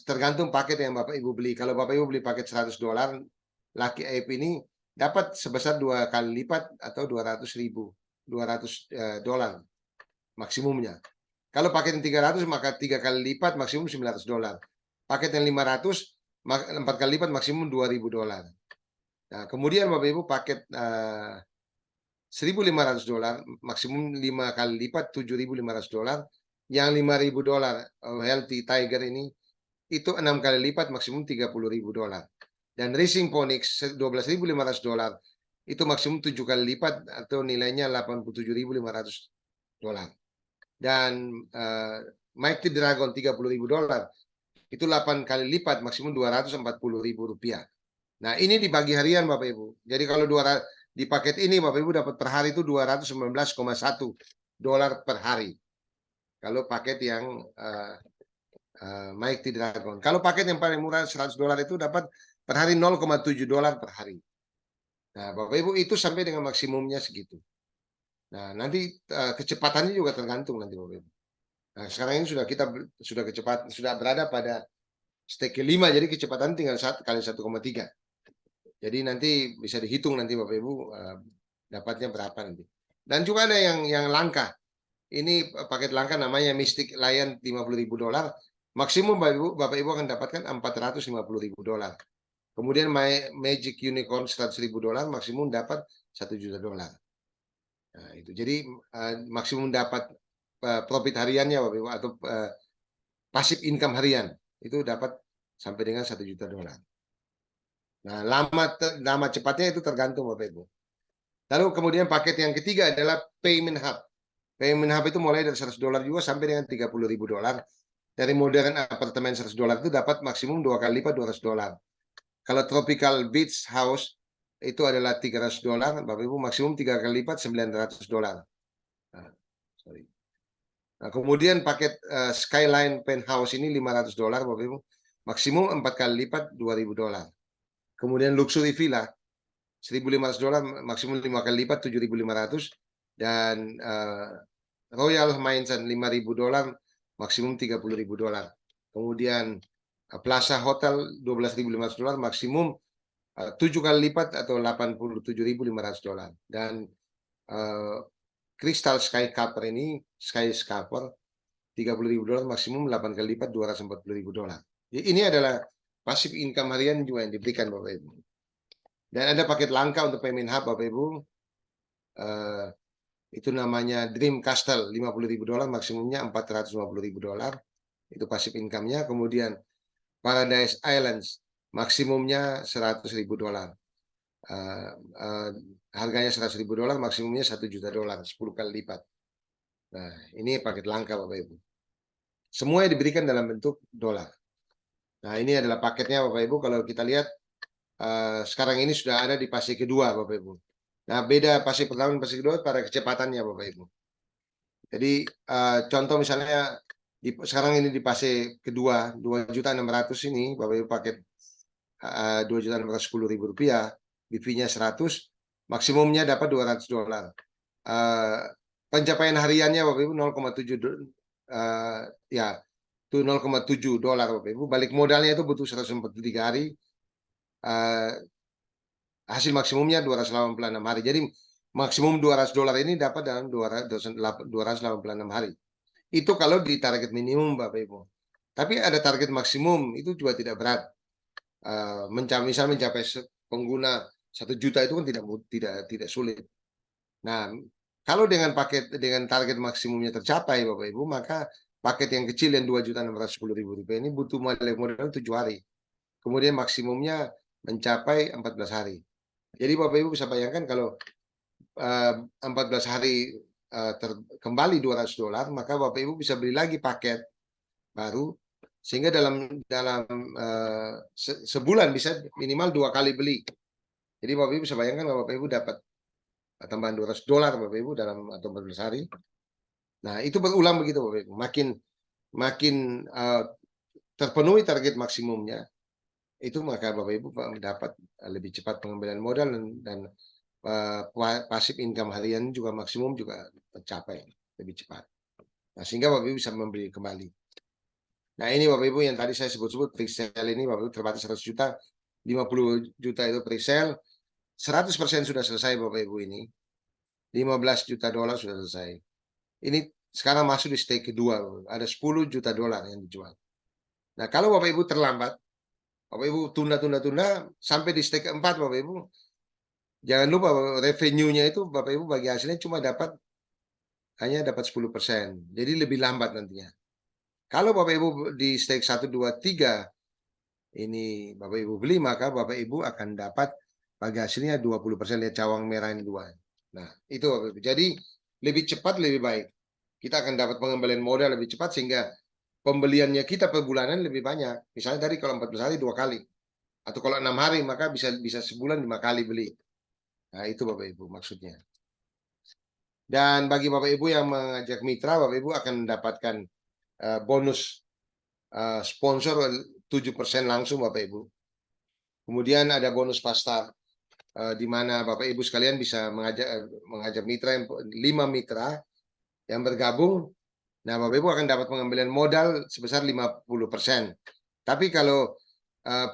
tergantung paket yang Bapak Ibu beli. Kalau Bapak Ibu beli paket $100, Lucky Ape ini dapat sebesar 2 kali lipat atau 200.000 $200 maksimumnya. Kalau paket yang 300 maka 3 kali lipat maksimum $900. Paket yang 500 4 kali lipat maksimum $2.000. Nah, kemudian Bapak Ibu paket $1.500 maksimum 5 kali lipat $7.500. Yang $5.000 Healthy Tiger ini itu 6 kali lipat maksimum $30.000. Dan Racing Phoenix $12.500 itu maksimum 7 kali lipat atau nilainya $87.500. Dan Mighty Dragon $30.000 itu 8 kali lipat maksimum Rp240.000. Nah, ini dibagi harian Bapak Ibu. Jadi kalau di paket ini Bapak Ibu dapat per hari itu $219,1 per hari. Kalau paket yang Mighty Dragon. Kalau paket yang paling murah $100 itu dapat per hari $0,7 per hari. Nah, Bapak Ibu itu sampai dengan maksimumnya segitu. Nah, nanti kecepatannya juga tergantung nanti Bapak Ibu. Nah, sekarang ini sudah berada pada stage ke-5, jadi kecepatan tinggal 1 kali 1,3. Jadi nanti bisa dihitung nanti Bapak Ibu dapatnya berapa nanti. Dan juga ada yang langka. Ini paket langka namanya Mystic Lion $50.000. Maksimum Bapak Ibu akan dapatkan $450.000. Kemudian Magic Unicorn $100.000, maksimum dapat $1 juta. Nah, itu jadi maksimum dapat profit hariannya Bapak Ibu atau pasif income harian itu dapat sampai dengan $1 juta. Nah, lama cepatnya itu tergantung Bapak Ibu. Lalu kemudian paket yang ketiga adalah Payment Hub. Payment Hub itu mulai dari $100 juga sampai dengan $30.000. Dari modern apartemen $100 itu dapat maksimum 2 kali lipat $200. Kalau Tropical Beach House itu adalah $300, Bapak Ibu maksimum 3 kali lipat $900. Nah, kemudian paket Skyline Penthouse ini $500, Bapak Ibu maksimum 4 kali lipat $2.000. Kemudian Luxury Villa $1.500, maksimum 5 kali lipat $7.500. Dan Royal Mansion $5.000, maksimum $30.000. Kemudian Plaza Hotel $12.500, maksimum 7 kali lipat atau $87.500. Dan Crystal Skyscraper ini Skyscraper $30.000, maksimum 8 kali lipat $240.000. Jadi ini adalah passive income harian juga yang diberikan Bapak Ibu. Dan ada paket langka untuk Payment Hub Bapak Ibu. Itu namanya Dream Castle $50.000, maksimumnya $450.000. Itu passive income-nya. Kemudian Paradise Islands maksimumnya $100.000. Harganya $100.000, maksimumnya $1 juta, 10 kali lipat. Nah, ini paket langka Bapak Ibu. Semua diberikan dalam bentuk dolar. Nah, ini adalah paketnya Bapak Ibu. Kalau kita lihat sekarang ini sudah ada di fase kedua Bapak Ibu. Nah, beda fase pertama dan fase kedua pada kecepatannya Bapak Ibu. Jadi contoh misalnya sekarang ini di fase kedua 2.600.000 ini Bapak Ibu paket $2.610.000, BV-nya 100, maksimumnya dapat $200. Pencapaian hariannya Bapak Ibu 0,7 ya itu $0,7 Bapak Ibu. Balik modalnya itu butuh 143 hari. Hasil maksimumnya 286 hari. Jadi maksimum $200 ini dapat dalam 286 hari. Itu kalau di target minimum Bapak Ibu. Tapi ada target maksimum, itu juga tidak berat. Misalnya mencapai pengguna 1 juta itu kan tidak sulit. Nah, kalau dengan target maksimumnya tercapai Bapak Ibu, maka paket yang kecil yang Rp2.610.000 ini butuh modal 7 hari. Kemudian maksimumnya mencapai 14 hari. Jadi Bapak Ibu bisa bayangkan kalau 14 hari kembali $200, maka Bapak Ibu bisa beli lagi paket baru, sehingga dalam sebulan bisa minimal 2 kali beli. Jadi Bapak Ibu bisa bayangkan kalau Bapak Ibu dapat tambahan $200 Bapak Ibu dalam 14 hari. Nah, itu berulang begitu Bapak Ibu. Makin terpenuhi target maksimumnya, itu maka Bapak Ibu dapat lebih cepat pengambilan modal dan pasif income harian juga maksimum juga tercapai lebih cepat. Nah, sehingga Bapak Ibu bisa membeli kembali. Nah, ini Bapak Ibu yang tadi saya sebut-sebut pre-sale ini Bapak Ibu terbatas 100 juta, 50 juta itu pre-sale, 100% sudah selesai Bapak Ibu ini. $15 juta sudah selesai. Ini sekarang masuk di stage kedua, ada $10 juta yang dijual. Nah, kalau Bapak Ibu terlambat, Bapak Ibu tunda sampai di stage keempat Bapak Ibu, jangan lupa revenue-nya itu Bapak Ibu bagi hasilnya hanya dapat 10%. Jadi lebih lambat nantinya. Kalau Bapak Ibu di stage 1, 2, 3 ini Bapak Ibu beli, maka Bapak Ibu akan dapat bagi hasilnya 20%, lihat cawang merah ini dua. Nah, itu Bapak Ibu. Jadi lebih cepat lebih baik. Kita akan dapat pengembalian modal lebih cepat sehingga pembeliannya kita per bulanan lebih banyak. Misalnya tadi kalau 14 hari 2 kali, atau kalau 6 hari maka bisa bisa sebulan 5 kali beli. Nah, itu Bapak Ibu maksudnya. Dan bagi Bapak Ibu yang mengajak mitra, Bapak Ibu akan mendapatkan bonus sponsor 7% langsung Bapak Ibu. Kemudian ada bonus pasar di mana Bapak Ibu sekalian bisa mengajak mitra yang 5 mitra yang bergabung. Nah, Bapak Ibu akan dapat pengembalian modal sebesar 50%. Tapi kalau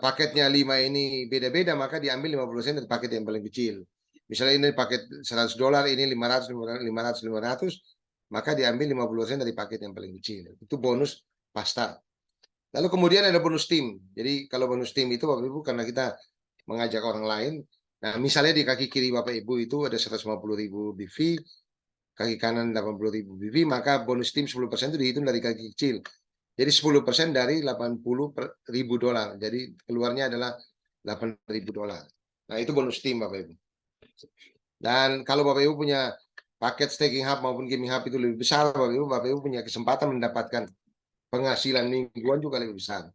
paketnya 5 ini beda-beda, maka diambil 50% dari paket yang paling kecil. Misalnya ini paket $100, ini 500, 500, 500, maka diambil 50% dari paket yang paling kecil. Itu bonus pasar. Lalu kemudian ada bonus tim. Jadi kalau bonus tim itu Bapak Ibu karena kita mengajak orang lain. Nah, misalnya di kaki kiri Bapak Ibu itu ada 150.000 BV, kaki kanan 80.000 BV, maka bonus tim 10% itu dihitung dari kaki kecil. Jadi 10% dari $80.000. Jadi keluarnya adalah $8.000. Nah, itu bonus tim Bapak Ibu. Dan kalau Bapak Ibu punya paket staking hub maupun gaming hub itu lebih besar, Bapak Ibu punya kesempatan mendapatkan penghasilan mingguan juga lebih besar.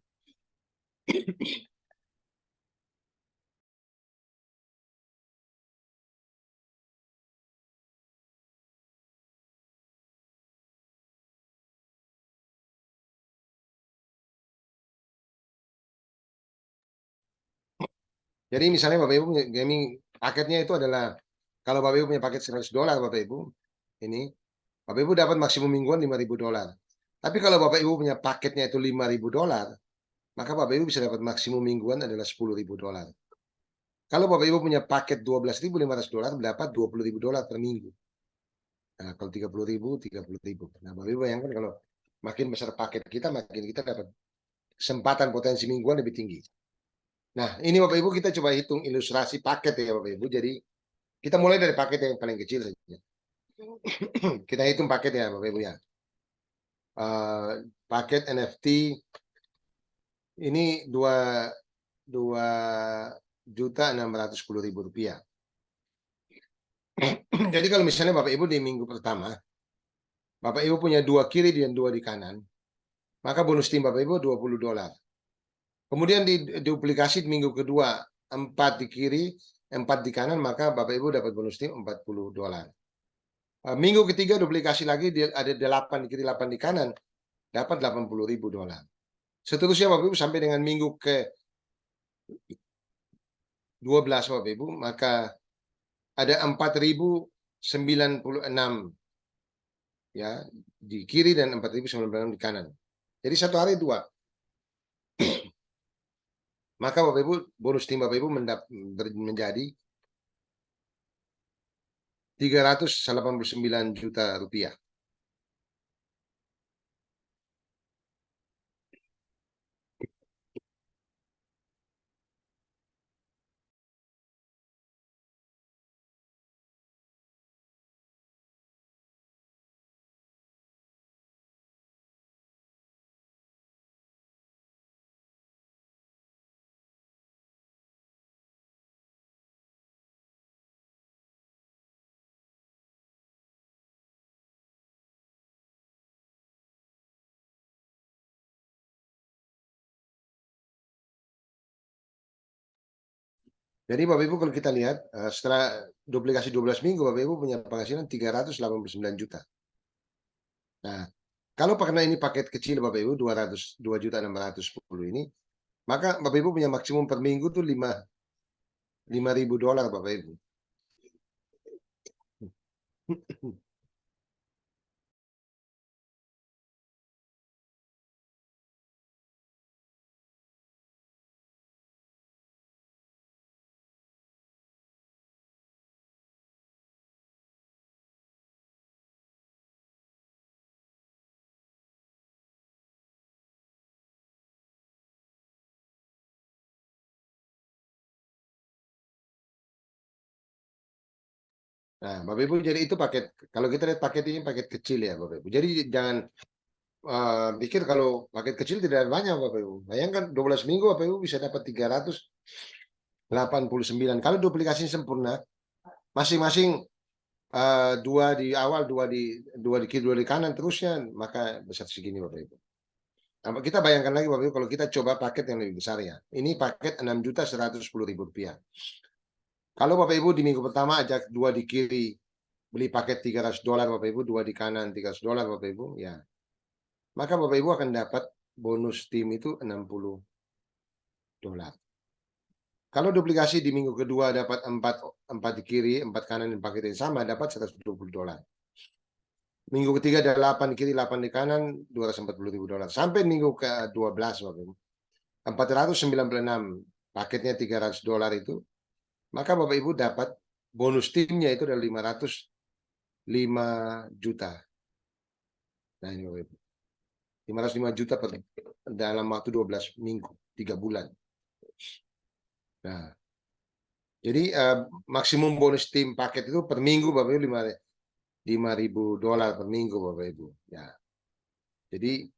Jadi misalnya Bapak Ibu punya gaming paketnya itu adalah kalau Bapak Ibu punya paket $100 Bapak Ibu, ini Bapak Ibu dapat maksimum mingguan $5.000. Tapi kalau Bapak Ibu punya paketnya itu $5.000, maka Bapak Ibu bisa dapat maksimum mingguan adalah $10.000. Kalau Bapak Ibu punya paket $12.500, dapat $20.000 per minggu. Nah, kalau 30.000, 30.000. Nah, Bapak Ibu bayangkan kalau makin besar paket kita, makin kita dapat kesempatan potensi mingguan lebih tinggi. Nah, ini Bapak Ibu kita coba hitung ilustrasi paket ya Bapak Ibu. Jadi kita mulai dari paket yang paling kecil saja. Kita hitung paket ya Bapak Ibu ya. Paket NFT ini 2.610.000 rupiah. Jadi kalau misalnya Bapak Ibu di minggu pertama, Bapak Ibu punya 2 kiri dan 2 di kanan, maka bonus tim Bapak Ibu $20. Kemudian duplikasi di minggu kedua, 4 di kiri, 4 di kanan, maka Bapak Ibu dapat bonus tim $40. Minggu ketiga duplikasi lagi, ada 8 di kiri, 8 di kanan, dapat $80.000. Seterusnya Bapak Ibu sampai dengan minggu ke 12 Bapak Ibu, maka ada 4.096 ya di kiri dan 4.096 di kanan. Jadi satu hari 2. Maka Bapak Ibu bonus tim Bapak Ibu menjadi 389 juta rupiah. Jadi Bapak Ibu kalau kita lihat setelah duplikasi 12 minggu Bapak Ibu punya penghasilan 389 juta. Nah, kalau karena ini paket kecil Bapak Ibu 2.610 ini, maka Bapak Ibu punya maksimum per minggu tuh $5.000 Bapak Ibu. Nah, Bapak Ibu jadi itu paket kalau kita lihat paket ini paket kecil ya Bapak Ibu. Jadi jangan pikir kalau paket kecil tidak banyak Bapak Ibu. Bayangkan 12 minggu Bapak Ibu bisa dapat 89. Kalau duplikasi sempurna, masing-masing dua di awal, dua di kiri, dua di kanan, terusnya, maka besar segini Bapak Ibu. Nah, kita bayangkan lagi Bapak Ibu, kalau kita coba paket yang lebih besar ya. Ini paket 6.110.000 rupiah. Kalau Bapak Ibu di minggu pertama ajak dua di kiri, beli paket $300 Bapak Ibu, dua di kanan $300 Bapak Ibu, ya. Maka Bapak Ibu akan dapat bonus tim itu $60. Kalau duplikasi di minggu kedua dapat 4 di kiri, 4 kanan dan paket yang sama, dapat $120. Minggu ketiga ada 8 di kiri, 8 di kanan, $240.000. Sampai minggu ke-12, Bapak Ibu, 496, paketnya $300 itu, maka Bapak Ibu dapat bonus timnya itu adalah 505 juta. Nah ini Bapak Ibu, 505 juta dalam waktu 12 minggu, 3 bulan. Nah, jadi maksimum bonus tim paket itu per minggu Bapak Ibu $5.000 per minggu Bapak Ibu. Ya. Jadi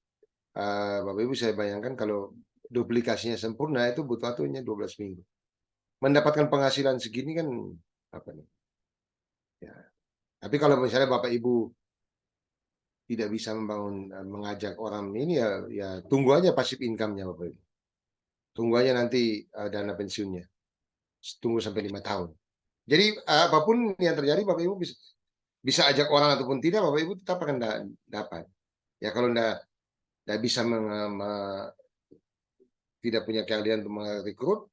Bapak Ibu saya bayangkan kalau duplikasinya sempurna itu butuh waktunya 12 minggu. Mendapatkan penghasilan segini kan apa nih? Ya. Tapi kalau misalnya Bapak Ibu tidak bisa mengajak orang ini ya tunggu aja pasif income-nya Bapak Ibu. Tunggu aja nanti dana pensiunnya. Tunggu sampai 5 tahun. Jadi apapun yang terjadi Bapak Ibu bisa ajak orang ataupun tidak Bapak Ibu tetap akan dapat. Ya kalau tidak bisa tidak punya keahlian untuk merekrut,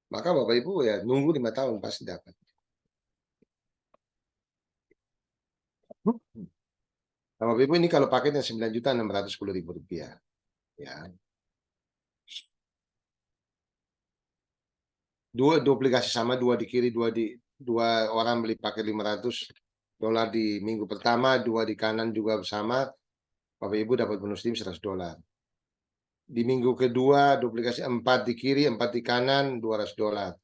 maka Bapak Ibu ya nunggu 5 tahun pasti dapat. Nah, Bapak Ibu ini kalau paketnya Rp9.610.000. Ya. Duplikasi sama, dua di kiri, dua orang beli paket $500 di minggu pertama, dua di kanan juga sama, Bapak Ibu dapat bonus tim $100. Di minggu kedua duplikasi 4 di kiri, 4 di kanan, $200.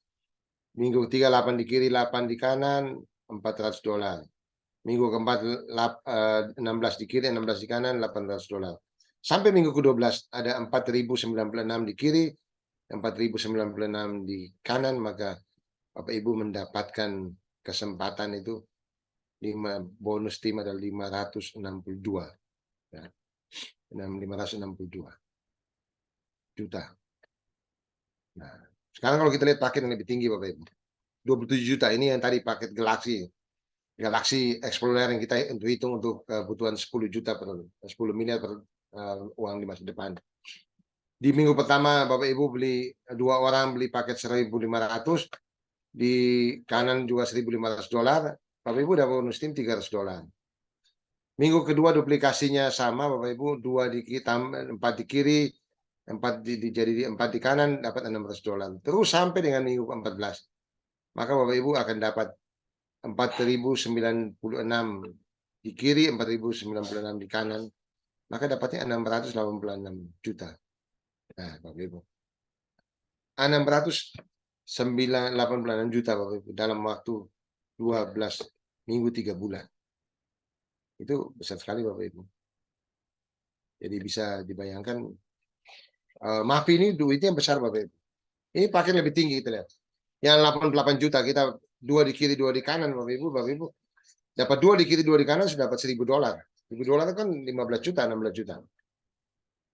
Minggu ketiga 8 di kiri, 8 di kanan, $400. Minggu keempat 16 di kiri, 16 di kanan, $800. Sampai minggu ke-12 ada 4.096 di kiri, 4.096 di kanan, maka Bapak Ibu mendapatkan kesempatan itu bonus tim adalah 562. Ya. 562 juta. Nah, sekarang kalau kita lihat paket yang lebih tinggi Bapak Ibu, 27 juta ini yang tadi paket Galaxy Explorer yang kita hitung untuk kebutuhan 10 juta per 10 miliar per uang di masa depan. Di minggu pertama Bapak Ibu beli dua orang beli paket 1.500, di kanan juga $1.500, Bapak Ibu dapat bonus tim $300. Minggu kedua duplikasinya sama Bapak Ibu, 4 di kiri, 4 di kanan dapat $600. Terus sampai dengan minggu ke-14. Maka Bapak Ibu akan dapat 4.096 di kiri, 4.096 di kanan. Maka dapatnya 686 juta. Nah, Bapak Ibu. 686 juta Bapak Ibu dalam waktu 12 minggu 3 bulan. Itu besar sekali Bapak Ibu. Jadi bisa dibayangkan maaf ini duitnya besar Bapak Ibu. Ini paket lebih tinggi kita lihat. Yang 88 juta kita dua di kiri, dua di kanan Bapak Ibu. Dapat dua di kiri, dua di kanan sudah dapat $1.000. $1.000 kan 15 juta, 16 juta.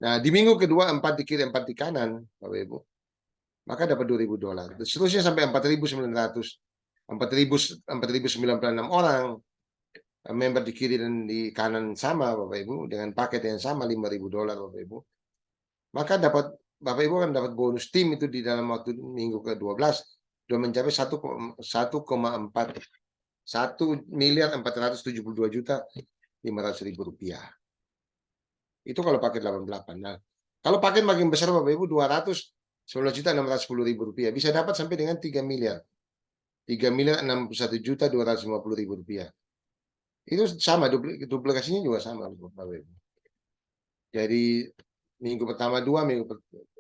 Nah, di minggu kedua 4 di kiri, 4 di kanan Bapak Ibu. Maka dapat $2.000. Seterusnya sampai 4.996 orang member di kiri dan di kanan sama Bapak Ibu dengan paket yang sama $5.000 Bapak Ibu. Maka Bapak Ibu akan dapat bonus tim itu di dalam waktu minggu ke-12 sudah mencapai 1,472.500.000 rupiah. Itu kalau paket 88. Nah, kalau paket makin besar Bapak Ibu 211.610.000 rupiah bisa dapat sampai dengan 3 miliar. 3.061.250.000 rupiah. Itu sama, duplikasinya juga sama Bapak Ibu. Jadi minggu pertama 2,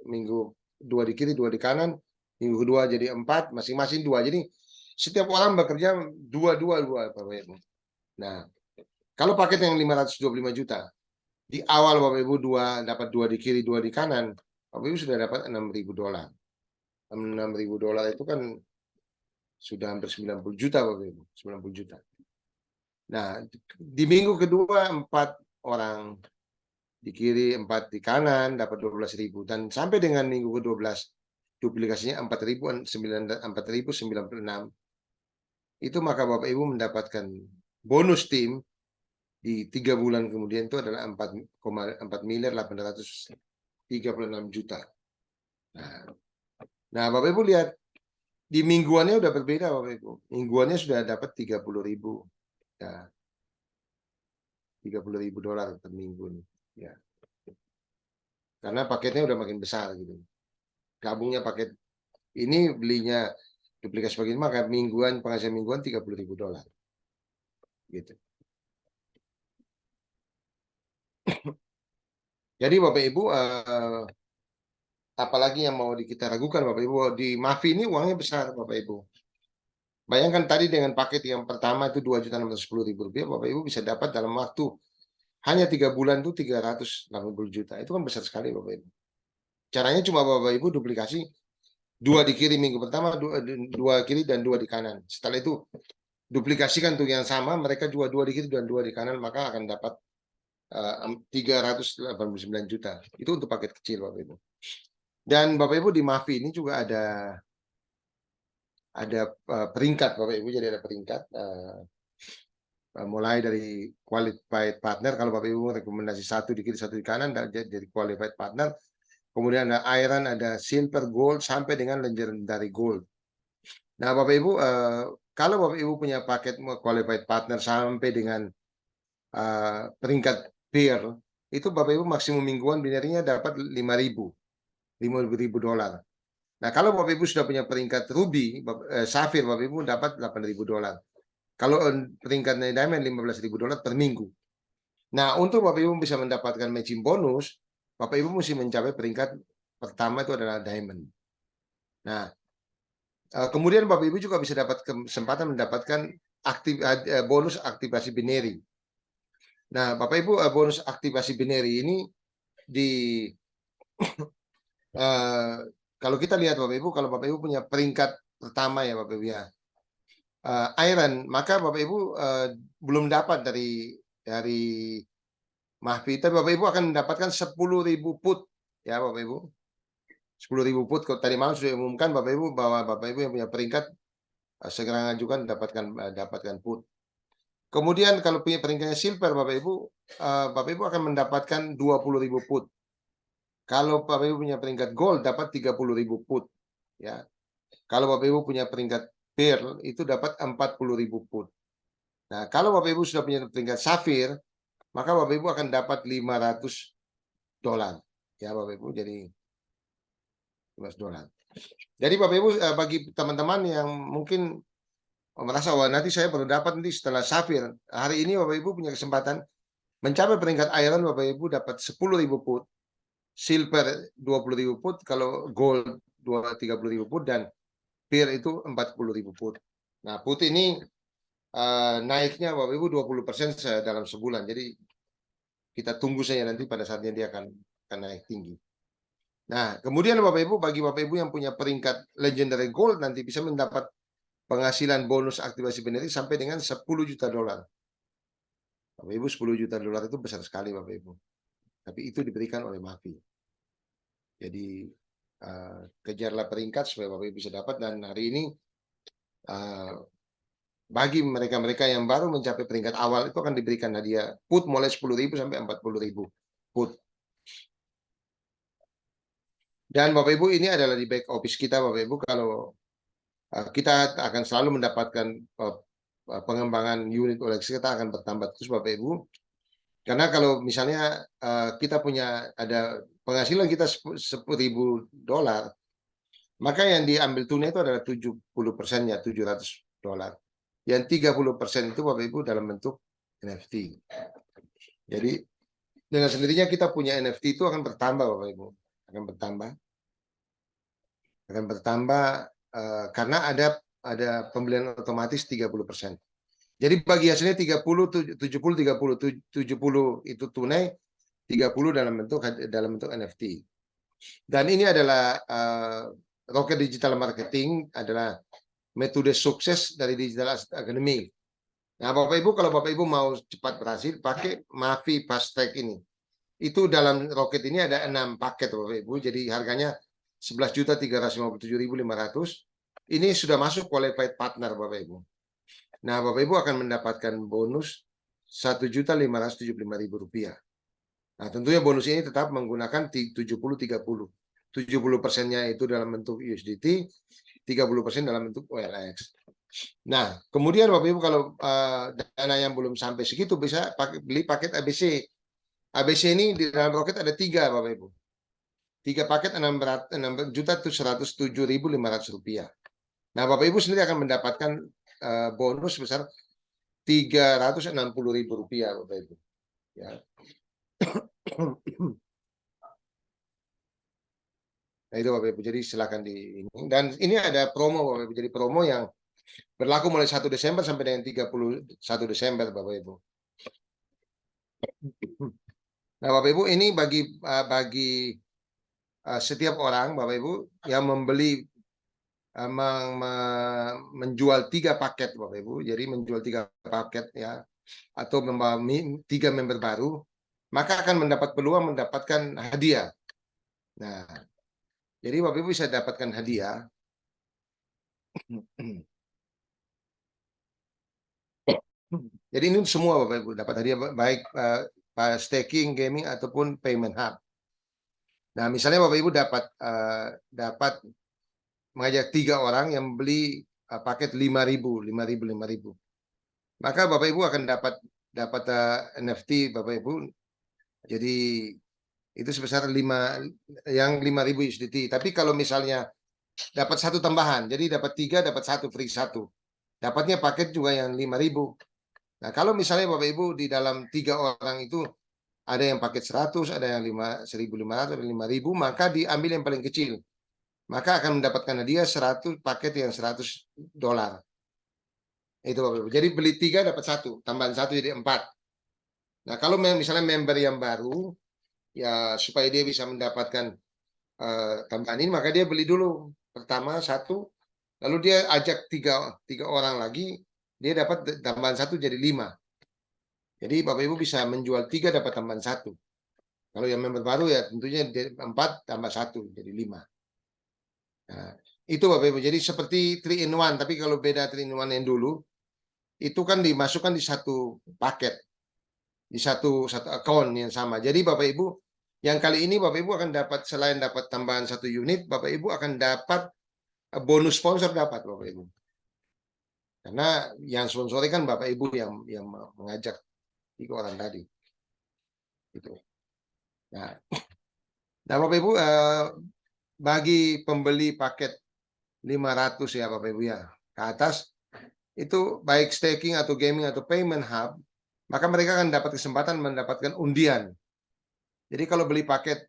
minggu 2 di kiri, 2 di kanan, minggu kedua jadi 4, masing-masing 2. Jadi setiap orang bekerja 2 Bapak Ibu. Nah, kalau paket yang 525 juta, di awal Bapak Ibu dapat 2 di kiri, 2 di kanan, Bapak Ibu sudah dapat $6.000. $6.000 itu kan sudah hampir 90 juta Bapak Ibu, 90 juta. Nah, di minggu kedua 4 orang di kiri, 4 di kanan dapat 12.000 dan sampai dengan minggu ke-12 duplikasinya 4.096 itu, maka Bapak Ibu mendapatkan bonus tim di 3 bulan kemudian itu adalah 4,836 juta. Nah, Bapak Ibu lihat di mingguannya udah berbeda Bapak Ibu. Mingguannya sudah dapat 30.000. Ya. $30.000 per minggu nih. Ya. Karena paketnya udah makin besar gitu. Gabungnya paket ini belinya duplikasi paket maka mingguan penghasilan mingguan $30.000. Gitu. Jadi Bapak Ibu apalagi yang mau kita ragukan Bapak Ibu, di Mafi ini uangnya besar Bapak Ibu. Bayangkan tadi dengan paket yang pertama itu Rp2.610.000, Bapak Ibu bisa dapat dalam waktu hanya 3 bulan itu 380 juta. Itu kan besar sekali Bapak Ibu. Caranya cuma Bapak Ibu duplikasi 2 di kiri minggu pertama, 2 kiri dan 2 di kanan. Setelah itu duplikasikan tuh yang sama, mereka juga 2 di kiri dan 2 di kanan, maka akan dapat 389 juta. Itu untuk paket kecil Bapak Ibu. Dan Bapak Ibu di Mafi ini juga ada peringkat Bapak Ibu, jadi ada peringkat mulai dari qualified partner. Kalau Bapak Ibu rekomendasi 1 di kiri 1 di kanan jadi qualified partner. Kemudian ada iron, ada silver, gold sampai dengan legendary gold. Nah Bapak Ibu kalau Bapak Ibu punya paket qualified partner sampai dengan peringkat peer, itu Bapak Ibu maksimum mingguan binarinya dapat $5.000. Nah, kalau Bapak Ibu sudah punya peringkat ruby, safir, Bapak Ibu dapat $8.000. Kalau peringkatnya diamond $15.000 per minggu. Nah, untuk Bapak Ibu bisa mendapatkan matching bonus, Bapak Ibu mesti mencapai peringkat pertama itu adalah diamond. Nah, kemudian Bapak Ibu juga bisa dapat kesempatan mendapatkan bonus aktivasi binary. Nah, Bapak Ibu bonus aktivasi binary ini kalau kita lihat Bapak Ibu, kalau Bapak Ibu punya peringkat pertama ya Bapak Ibu ya, iron, maka Bapak Ibu belum dapat dari Mahfi, tapi Bapak Ibu akan mendapatkan 10.000 put ya Bapak Ibu. 10.000 put. Tadi malam sudah diumumkan Bapak Ibu bahwa Bapak Ibu yang punya peringkat segera mengajukan dapatkan put. Kemudian kalau punya peringkatnya silver Bapak Ibu akan mendapatkan 20.000 put. Kalau Bapak Ibu punya peringkat gold dapat 30.000 put ya. Kalau Bapak Ibu punya peringkat pearl itu dapat 40.000 put. Nah, kalau Bapak Ibu sudah punya peringkat safir, maka Bapak Ibu akan dapat $500. Ya Bapak Ibu, jadi $15. Jadi Bapak Ibu bagi teman-teman yang mungkin merasa wah nanti saya baru dapat nanti setelah safir. Hari ini Bapak Ibu punya kesempatan mencapai peringkat iron, Bapak Ibu dapat 10.000 put. Silver 20.000 put, kalau gold 30.000 put, dan peer itu 40.000 put. Nah, put ini naiknya Bapak Ibu 20% dalam sebulan. Jadi kita tunggu saja nanti pada saatnya dia akan naik tinggi. Nah, kemudian Bapak Ibu, bagi Bapak Ibu yang punya peringkat legendary gold nanti bisa mendapat penghasilan bonus aktivasi binary sampai dengan $10 juta. Bapak Ibu, $10 juta itu besar sekali Bapak Ibu. Tapi itu diberikan oleh Mafi. Jadi kejarlah peringkat supaya Bapak Ibu bisa dapat, dan hari ini bagi mereka-mereka yang baru mencapai peringkat awal itu akan diberikan hadiah put mulai 10.000 sampai 40.000 put. Dan Bapak Ibu ini adalah di back office kita Bapak Ibu, kalau kita akan selalu mendapatkan pengembangan unit OLX kita akan bertambah terus Bapak Ibu. Karena kalau misalnya kita punya ada penghasilan kita $10.000, maka yang diambil tunai itu adalah 70%-nya, $700. Yang 30% itu Bapak Ibu dalam bentuk NFT. Jadi dengan sendirinya kita punya NFT itu akan bertambah Bapak Ibu, akan bertambah karena ada pembelian otomatis 30%. Jadi bagi hasilnya 30, 70, 30, 70 itu tunai, 30 dalam bentuk NFT. Dan ini adalah Rocket Digital Marketing adalah metode sukses dari Digital Academy. Nah, Bapak Ibu, kalau Bapak Ibu mau cepat berhasil, pakai Mavi Fast Track ini. Itu dalam Rocket ini ada 6 paket, Bapak Ibu. Jadi harganya 11.357.500. Ini sudah masuk qualified partner, Bapak Ibu. Nah, Bapak Ibu akan mendapatkan bonus Rp1.575.000. Nah, tentunya bonus ini tetap menggunakan 70-30. 70%-nya itu dalam bentuk USDT, 30% dalam bentuk OLX. Nah, kemudian Bapak Ibu kalau dana yang belum sampai segitu bisa beli paket ABC. ABC ini di dalam Rocket ada 3, Bapak Ibu. 3 paket Rp6.107.500. Nah, Bapak Ibu sendiri akan mendapatkan bonus sebesar Rp360.000, Bapak Ibu. Ya. Nah, itu Bapak Ibu. Jadi silakan di ini. Dan ini ada promo, Bapak Ibu. Jadi promo yang berlaku mulai 1 Desember sampai dengan 31 Desember, Bapak Ibu. Nah, Bapak Ibu, ini bagi setiap orang, Bapak Ibu, yang membeli menjual 3 paket, Bapak Ibu. Jadi menjual 3 paket ya, atau membawa 3 member baru, maka akan mendapat peluang mendapatkan hadiah. Nah, jadi Bapak Ibu bisa dapatkan hadiah. Jadi ini semua Bapak Ibu dapat hadiah, baik staking, gaming ataupun payment hub. Nah, misalnya Bapak Ibu dapat mengajak 3 orang yang beli paket 5.000. Maka Bapak Ibu akan dapat NFT Bapak Ibu. Jadi itu sebesar 5.000 USDT. Tapi kalau misalnya dapat 1 tambahan, jadi dapat 3, dapat 1 free 1. Dapatnya paket juga yang 5.000. Nah, kalau misalnya Bapak Ibu di dalam 3 orang itu ada yang paket 100, ada yang 1.500, ada 5.000, maka diambil yang paling kecil. Maka akan mendapatkan hadiah 100 paket yang $100. Itu Bapak Ibu. Jadi beli 3 dapat 1, tambahan 1 jadi 4. Nah, kalau misalnya member yang baru, ya supaya dia bisa mendapatkan tambahan ini, maka dia beli dulu pertama 1, lalu dia ajak 3 orang lagi, dia dapat tambahan 1 jadi 5. Jadi Bapak Ibu bisa menjual 3 dapat tambahan 1. Kalau yang member baru ya tentunya 4 tambah 1 jadi 5. Nah, itu Bapak Ibu. Jadi seperti 3 in 1, tapi kalau beda 3 in 1 yang dulu, itu kan dimasukkan di satu paket, di satu account yang sama. Jadi Bapak Ibu, yang kali ini Bapak Ibu akan dapat, selain dapat tambahan 1 unit, Bapak Ibu akan dapat bonus sponsor, dapat Bapak Ibu. Karena yang sponsori kan Bapak Ibu yang mengajak 3 orang tadi. Gitu. Nah, Bapak Ibu, bagi pembeli paket 500 ya Bapak Ibu ya ke atas, itu baik staking atau gaming atau payment hub, maka mereka akan dapat kesempatan mendapatkan undian. Jadi kalau beli paket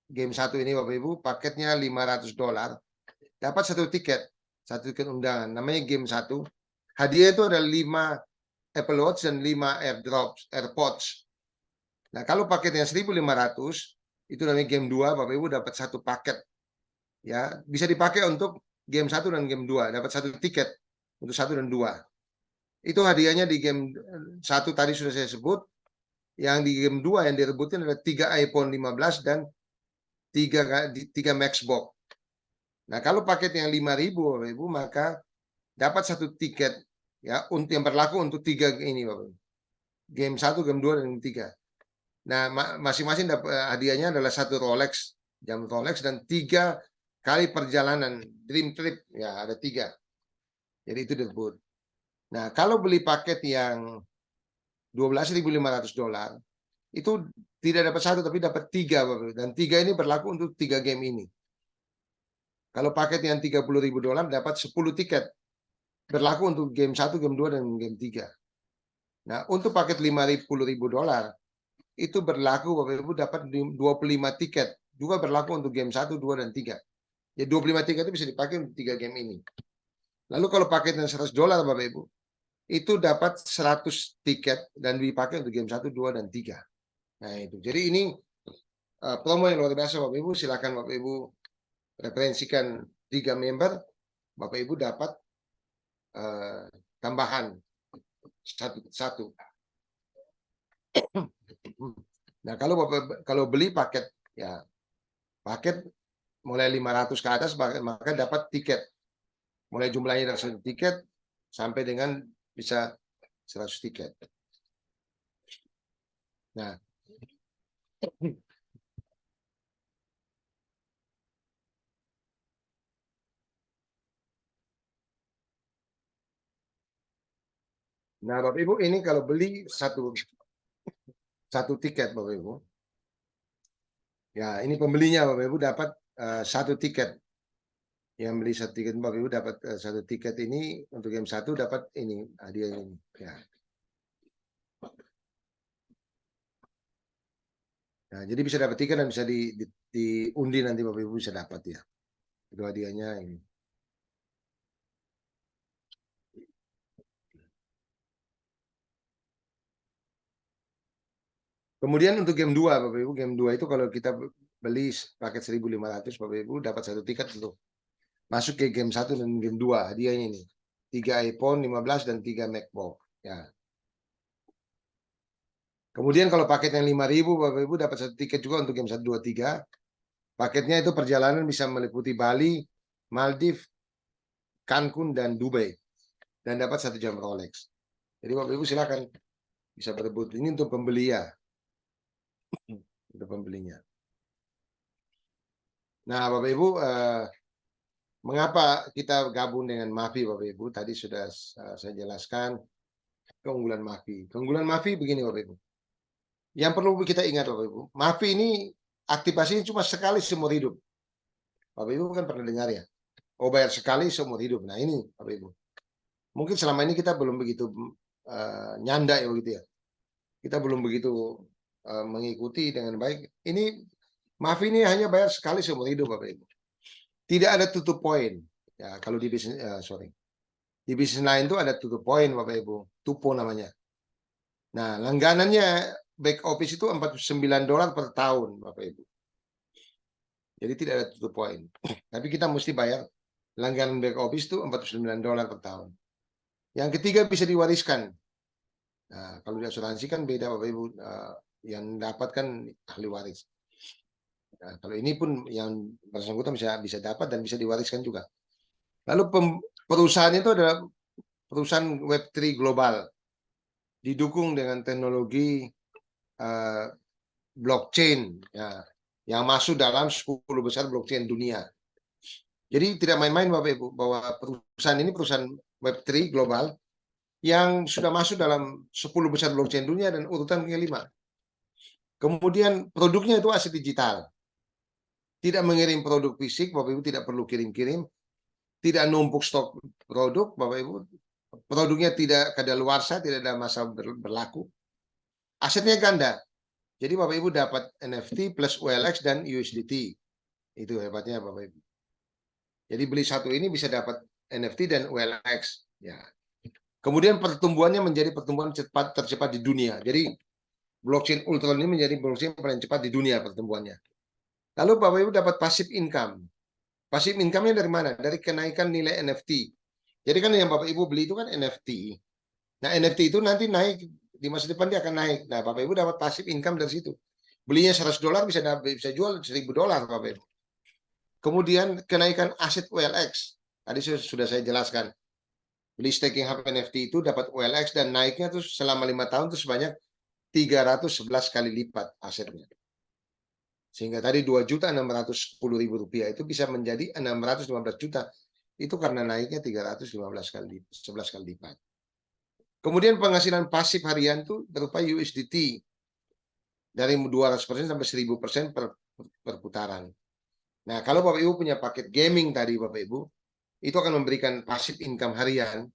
game 1 ini Bapak Ibu, paketnya $500, dapat 1 tiket undangan, namanya game 1. Hadiah itu ada 5 Apple Watch dan 5 AirPods. Nah, kalau paketnya 1.500, itu namanya game 2, Bapak Ibu dapat 1 paket. Ya, bisa dipakai untuk game 1 dan game 2, dapat 1 tiket untuk 1 dan 2. Itu hadiahnya di game 1 tadi sudah saya sebut. Yang di game 2 yang direbutin ada 3 iPhone 15 dan 3 Maxbox. Nah, kalau paket yang 5.000 Bapak Ibu, maka dapat 1 tiket ya untuk yang berlaku untuk 3 ini Bapak Ibu. Game 1, game 2 dan game 3. Nah, masing-masing hadiahnya adalah 1 Rolex, jam Rolex, dan 3 kali perjalanan dream trip, ya ada 3. Jadi itu direbut. Nah, kalau beli paket yang $12.500, itu tidak dapat 1 tapi dapat 3 Bapak. Dan 3 ini berlaku untuk 3 game ini. Kalau paket yang $30.000 dapat 10 tiket, berlaku untuk game 1, game 2 dan game 3. Nah, untuk paket $50.000 itu berlaku Bapak Ibu dapat 25 tiket, juga berlaku untuk game 1, 2 dan 3. Ya 25 tiket itu bisa dipakai untuk 3 game ini. Lalu kalau paket yang $100 Bapak Ibu, itu dapat 100 tiket dan dipakai untuk game 1, 2 dan 3. Nah, itu. Jadi ini promo yang luar biasa Bapak Ibu, silakan Bapak Ibu referensikan 3 member, Bapak Ibu dapat tambahan satu. Nah, kalau beli paket, ya paket mulai 500 ke atas, maka dapat tiket. Mulai jumlahnya dari 1 tiket sampai dengan bisa 100 tiket. Nah, Bapak Ibu, ini kalau beli satu tiket, Bapak Ibu. Ya, ini pembelinya, Bapak Ibu dapat 1 tiket. Yang beli 1 tiket, Bapak Ibu dapat 1 tiket ini untuk game 1 dapat ini hadiah ini. Ya. Nah, jadi bisa dapat tiket dan bisa diundi nanti Bapak Ibu bisa dapat ya. Itu hadiahnya ini. Kemudian untuk game 2 Bapak Ibu, game 2 itu kalau kita beli paket 1.500 Bapak Ibu dapat 1 tiket untuk masuk ke game 1 dan game 2 hadiahnya ini. 3 iPhone 15 dan 3 MacBook ya. Kemudian kalau paket yang 5.000 Bapak Ibu dapat 1 tiket juga untuk game 1 2 3. Paketnya itu perjalanan bisa meliputi Bali, Maldives, Cancun dan Dubai dan dapat 1 jam Rolex. Jadi Bapak Ibu silakan bisa berebut. Ini untuk pembeli ya. Untuk pembelinya. Nah, Bapak Ibu, mengapa kita gabung dengan Mafi, Bapak Ibu? Tadi sudah saya jelaskan keunggulan Mafi. Keunggulan Mafi begini, Bapak Ibu. Yang perlu kita ingat, Bapak Ibu, Mafi ini aktivasinya cuma sekali seumur hidup. Bapak Ibu kan pernah dengar ya? Oh, bayar sekali seumur hidup. Nah, ini, Bapak Ibu. Mungkin selama ini kita belum begitu nyanda ya begitu ya. Kita belum begitu mengikuti dengan baik. Ini Mafi ini hanya bayar sekali seumur hidup, Bapak Ibu. Tidak ada tutup poin. Ya, kalau di bisnis, di bisnis lain itu ada tutup poin, Bapak Ibu. Tupo namanya. Nah, langganannya back office itu $49 per tahun, Bapak Ibu. Jadi tidak ada tutup poin. Tapi kita mesti bayar langganan back office itu $49 per tahun. Yang ketiga bisa diwariskan. Nah, kalau di asuransi kan beda, Bapak Ibu. Yang dapatkan ahli waris. Nah, kalau ini pun yang bersangkutan bisa dapat dan bisa diwariskan juga. Lalu perusahaan itu adalah perusahaan Web3 global, didukung dengan teknologi blockchain, ya, yang masuk dalam 10 besar blockchain dunia. Jadi tidak main-main Bapak Ibu, bahwa perusahaan ini perusahaan Web3 global yang sudah masuk dalam 10 besar blockchain dunia dan urutan ke-5. Kemudian produknya itu aset digital. Tidak mengirim produk fisik, Bapak Ibu tidak perlu kirim-kirim. Tidak numpuk stok produk, Bapak Ibu. Produknya tidak kadaluarsa, tidak ada masa berlaku. Asetnya ganda. Jadi Bapak Ibu dapat NFT plus OLX dan USDT. Itu hebatnya Bapak Ibu. Jadi beli satu ini bisa dapat NFT dan OLX. Ya. Kemudian pertumbuhannya menjadi pertumbuhan tercepat di dunia. Jadi blockchain Ultron ini menjadi blockchain paling cepat di dunia pertumbuhannya. Lalu Bapak Ibu dapat passive income. Passive income-nya dari mana? Dari kenaikan nilai NFT. Jadi kan yang Bapak Ibu beli itu kan NFT. Nah, NFT itu nanti naik di masa depan dia akan naik. Nah, Bapak Ibu dapat passive income dari situ. Belinya $100 bisa jual $1.000 Bapak Ibu. Kemudian kenaikan aset OLX. Tadi sudah saya jelaskan. Beli staking hub NFT itu dapat OLX dan naiknya tuh selama 5 tahun tuh sebanyak 311 kali lipat asetnya. Sehingga tadi Rp2.610.000 itu bisa menjadi 615 juta. Itu karena naiknya 311 kali lipat. Kemudian penghasilan pasif harian itu berupa USDT dari 200% sampai 1000% per putaran. Nah, kalau Bapak Ibu punya paket gaming tadi Bapak Ibu, itu akan memberikan pasif income harian.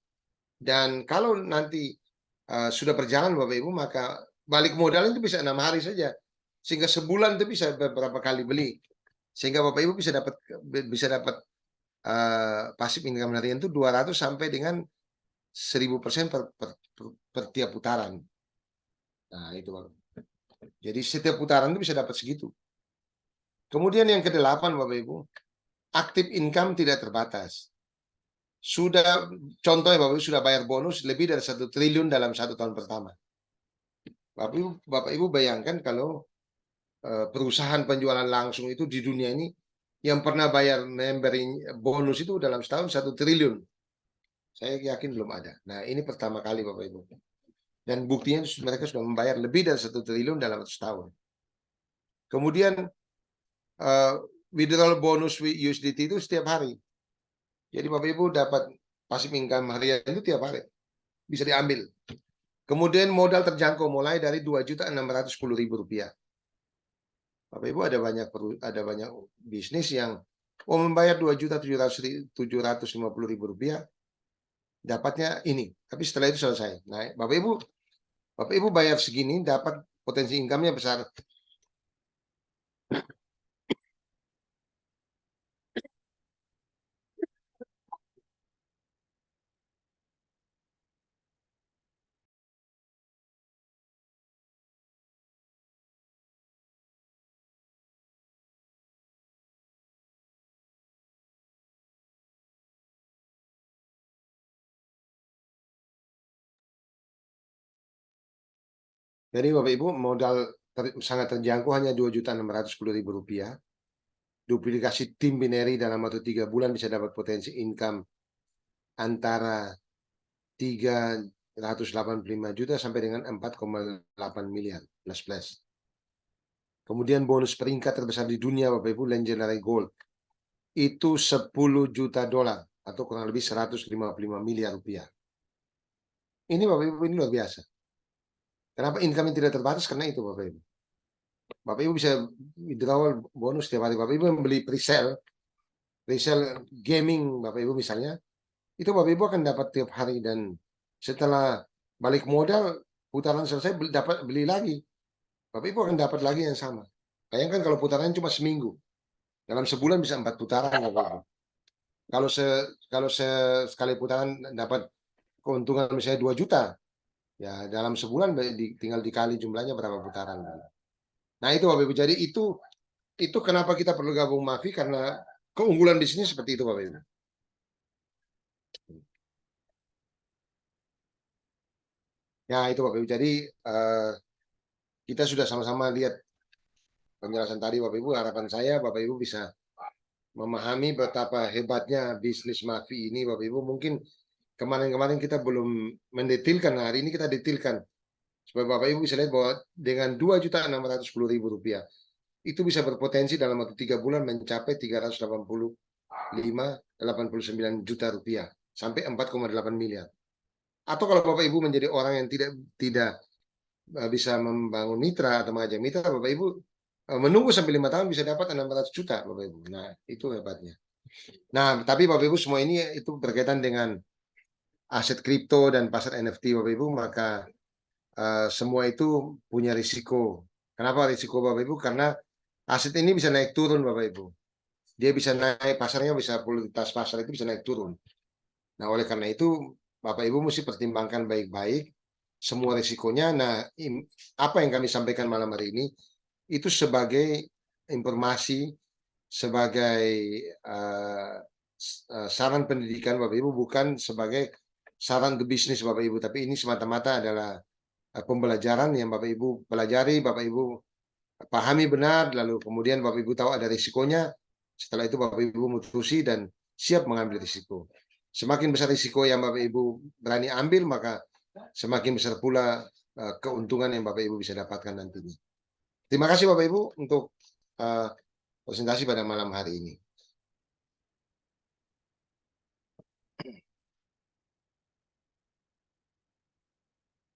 Dan kalau nanti sudah berjalan Bapak Ibu, maka balik modal itu bisa 6 hari saja. Sehingga sebulan itu bisa beberapa kali beli. Sehingga Bapak Ibu bisa dapat pasif income harian itu 200 sampai dengan 1000% per tiap putaran. Nah, itu Bapak. Jadi setiap putaran itu bisa dapat segitu. Kemudian yang ke-8 Bapak Ibu, aktif income tidak terbatas. Sudah, contohnya Bapak Ibu sudah bayar bonus lebih dari 1 triliun dalam 1 tahun pertama. Bapak Ibu bayangkan kalau perusahaan penjualan langsung itu di dunia ini yang pernah bayar memberi bonus itu dalam setahun 1 triliun. Saya yakin belum ada. Nah, ini pertama kali Bapak Ibu. Dan buktinya mereka sudah membayar lebih dari 1 triliun dalam setahun. Kemudian withdrawal bonus USDT itu setiap hari. Jadi Bapak Ibu dapat passive income harian itu tiap hari. Bisa diambil. Kemudian modal terjangkau mulai dari Rp2.610.000. Bapak Ibu ada banyak bisnis yang membayar Rp2.750.000 dapatnya ini, tapi setelah itu selesai. Nah, Bapak Ibu bayar segini dapat potensi income-nya besar. Jadi Bapak Ibu modal sangat terjangkau hanya Rp2.610.000. Duplikasi tim binary dalam waktu 3 bulan bisa dapat potensi income antara 385 juta sampai dengan 4,8 miliar plus. Kemudian bonus peringkat terbesar di dunia Bapak Ibu, Legendary Gold, itu 10 juta dolar atau kurang lebih 155 miliar rupiah. Ini Bapak Ibu, ini luar biasa. Kenapa income tidak terbatas? Karena itu Bapak Ibu. Bapak Ibu bisa withdrawal bonus setiap hari. Bapak Ibu membeli presale gaming Bapak Ibu misalnya, itu Bapak Ibu akan dapat tiap hari dan setelah balik modal putaran selesai dapat beli lagi. Bapak Ibu akan dapat lagi yang sama. Bayangkan kalau putaran cuma seminggu. Dalam sebulan bisa 4 putaran Bapak Ibu. Kalau sekali putaran dapat keuntungan misalnya 2 juta, ya dalam sebulan tinggal dikali jumlahnya berapa putaran. Nah itu Bapak Ibu. Jadi itu kenapa kita perlu gabung Mafi, karena keunggulan di sini seperti itu Bapak Ibu. Ya itu Bapak Ibu. Jadi kita sudah sama-sama lihat penjelasan tadi Bapak Ibu. Harapan saya Bapak Ibu bisa memahami betapa hebatnya bisnis Mafi ini Bapak Ibu. Mungkin kemarin-kemarin kita belum mendetilkan, hari ini kita detilkan supaya Bapak Ibu bisa lihat bahwa dengan Rp2.610.000 itu bisa berpotensi dalam waktu 3 bulan mencapai 389 juta rupiah sampai 4,8 miliar. Atau kalau Bapak Ibu menjadi orang yang tidak bisa membangun mitra atau mengajak mitra, Bapak Ibu menunggu sampai 5 tahun bisa dapat 600 juta Bapak Ibu. Nah, itu hebatnya. Nah, tapi Bapak Ibu semua ini itu berkaitan dengan aset kripto dan pasar NFT Bapak Ibu, maka semua itu punya risiko. Kenapa risiko Bapak Ibu? Karena aset ini bisa naik turun Bapak Ibu. Dia bisa naik, pasarnya bisa, volatilitas pasar itu bisa naik turun. Nah, oleh karena itu Bapak Ibu mesti pertimbangkan baik-baik semua risikonya. Nah, apa yang kami sampaikan malam hari ini itu sebagai informasi, sebagai saran pendidikan Bapak Ibu, bukan sebagai saran ke bisnis Bapak Ibu, tapi ini semata-mata adalah pembelajaran yang Bapak Ibu pelajari, Bapak Ibu pahami benar, lalu kemudian Bapak Ibu tahu ada risikonya. Setelah itu Bapak Ibu memutusi dan siap mengambil risiko. Semakin besar risiko yang Bapak Ibu berani ambil, maka semakin besar pula keuntungan yang Bapak Ibu bisa dapatkan nantinya. Terima kasih Bapak Ibu untuk presentasi pada malam hari ini.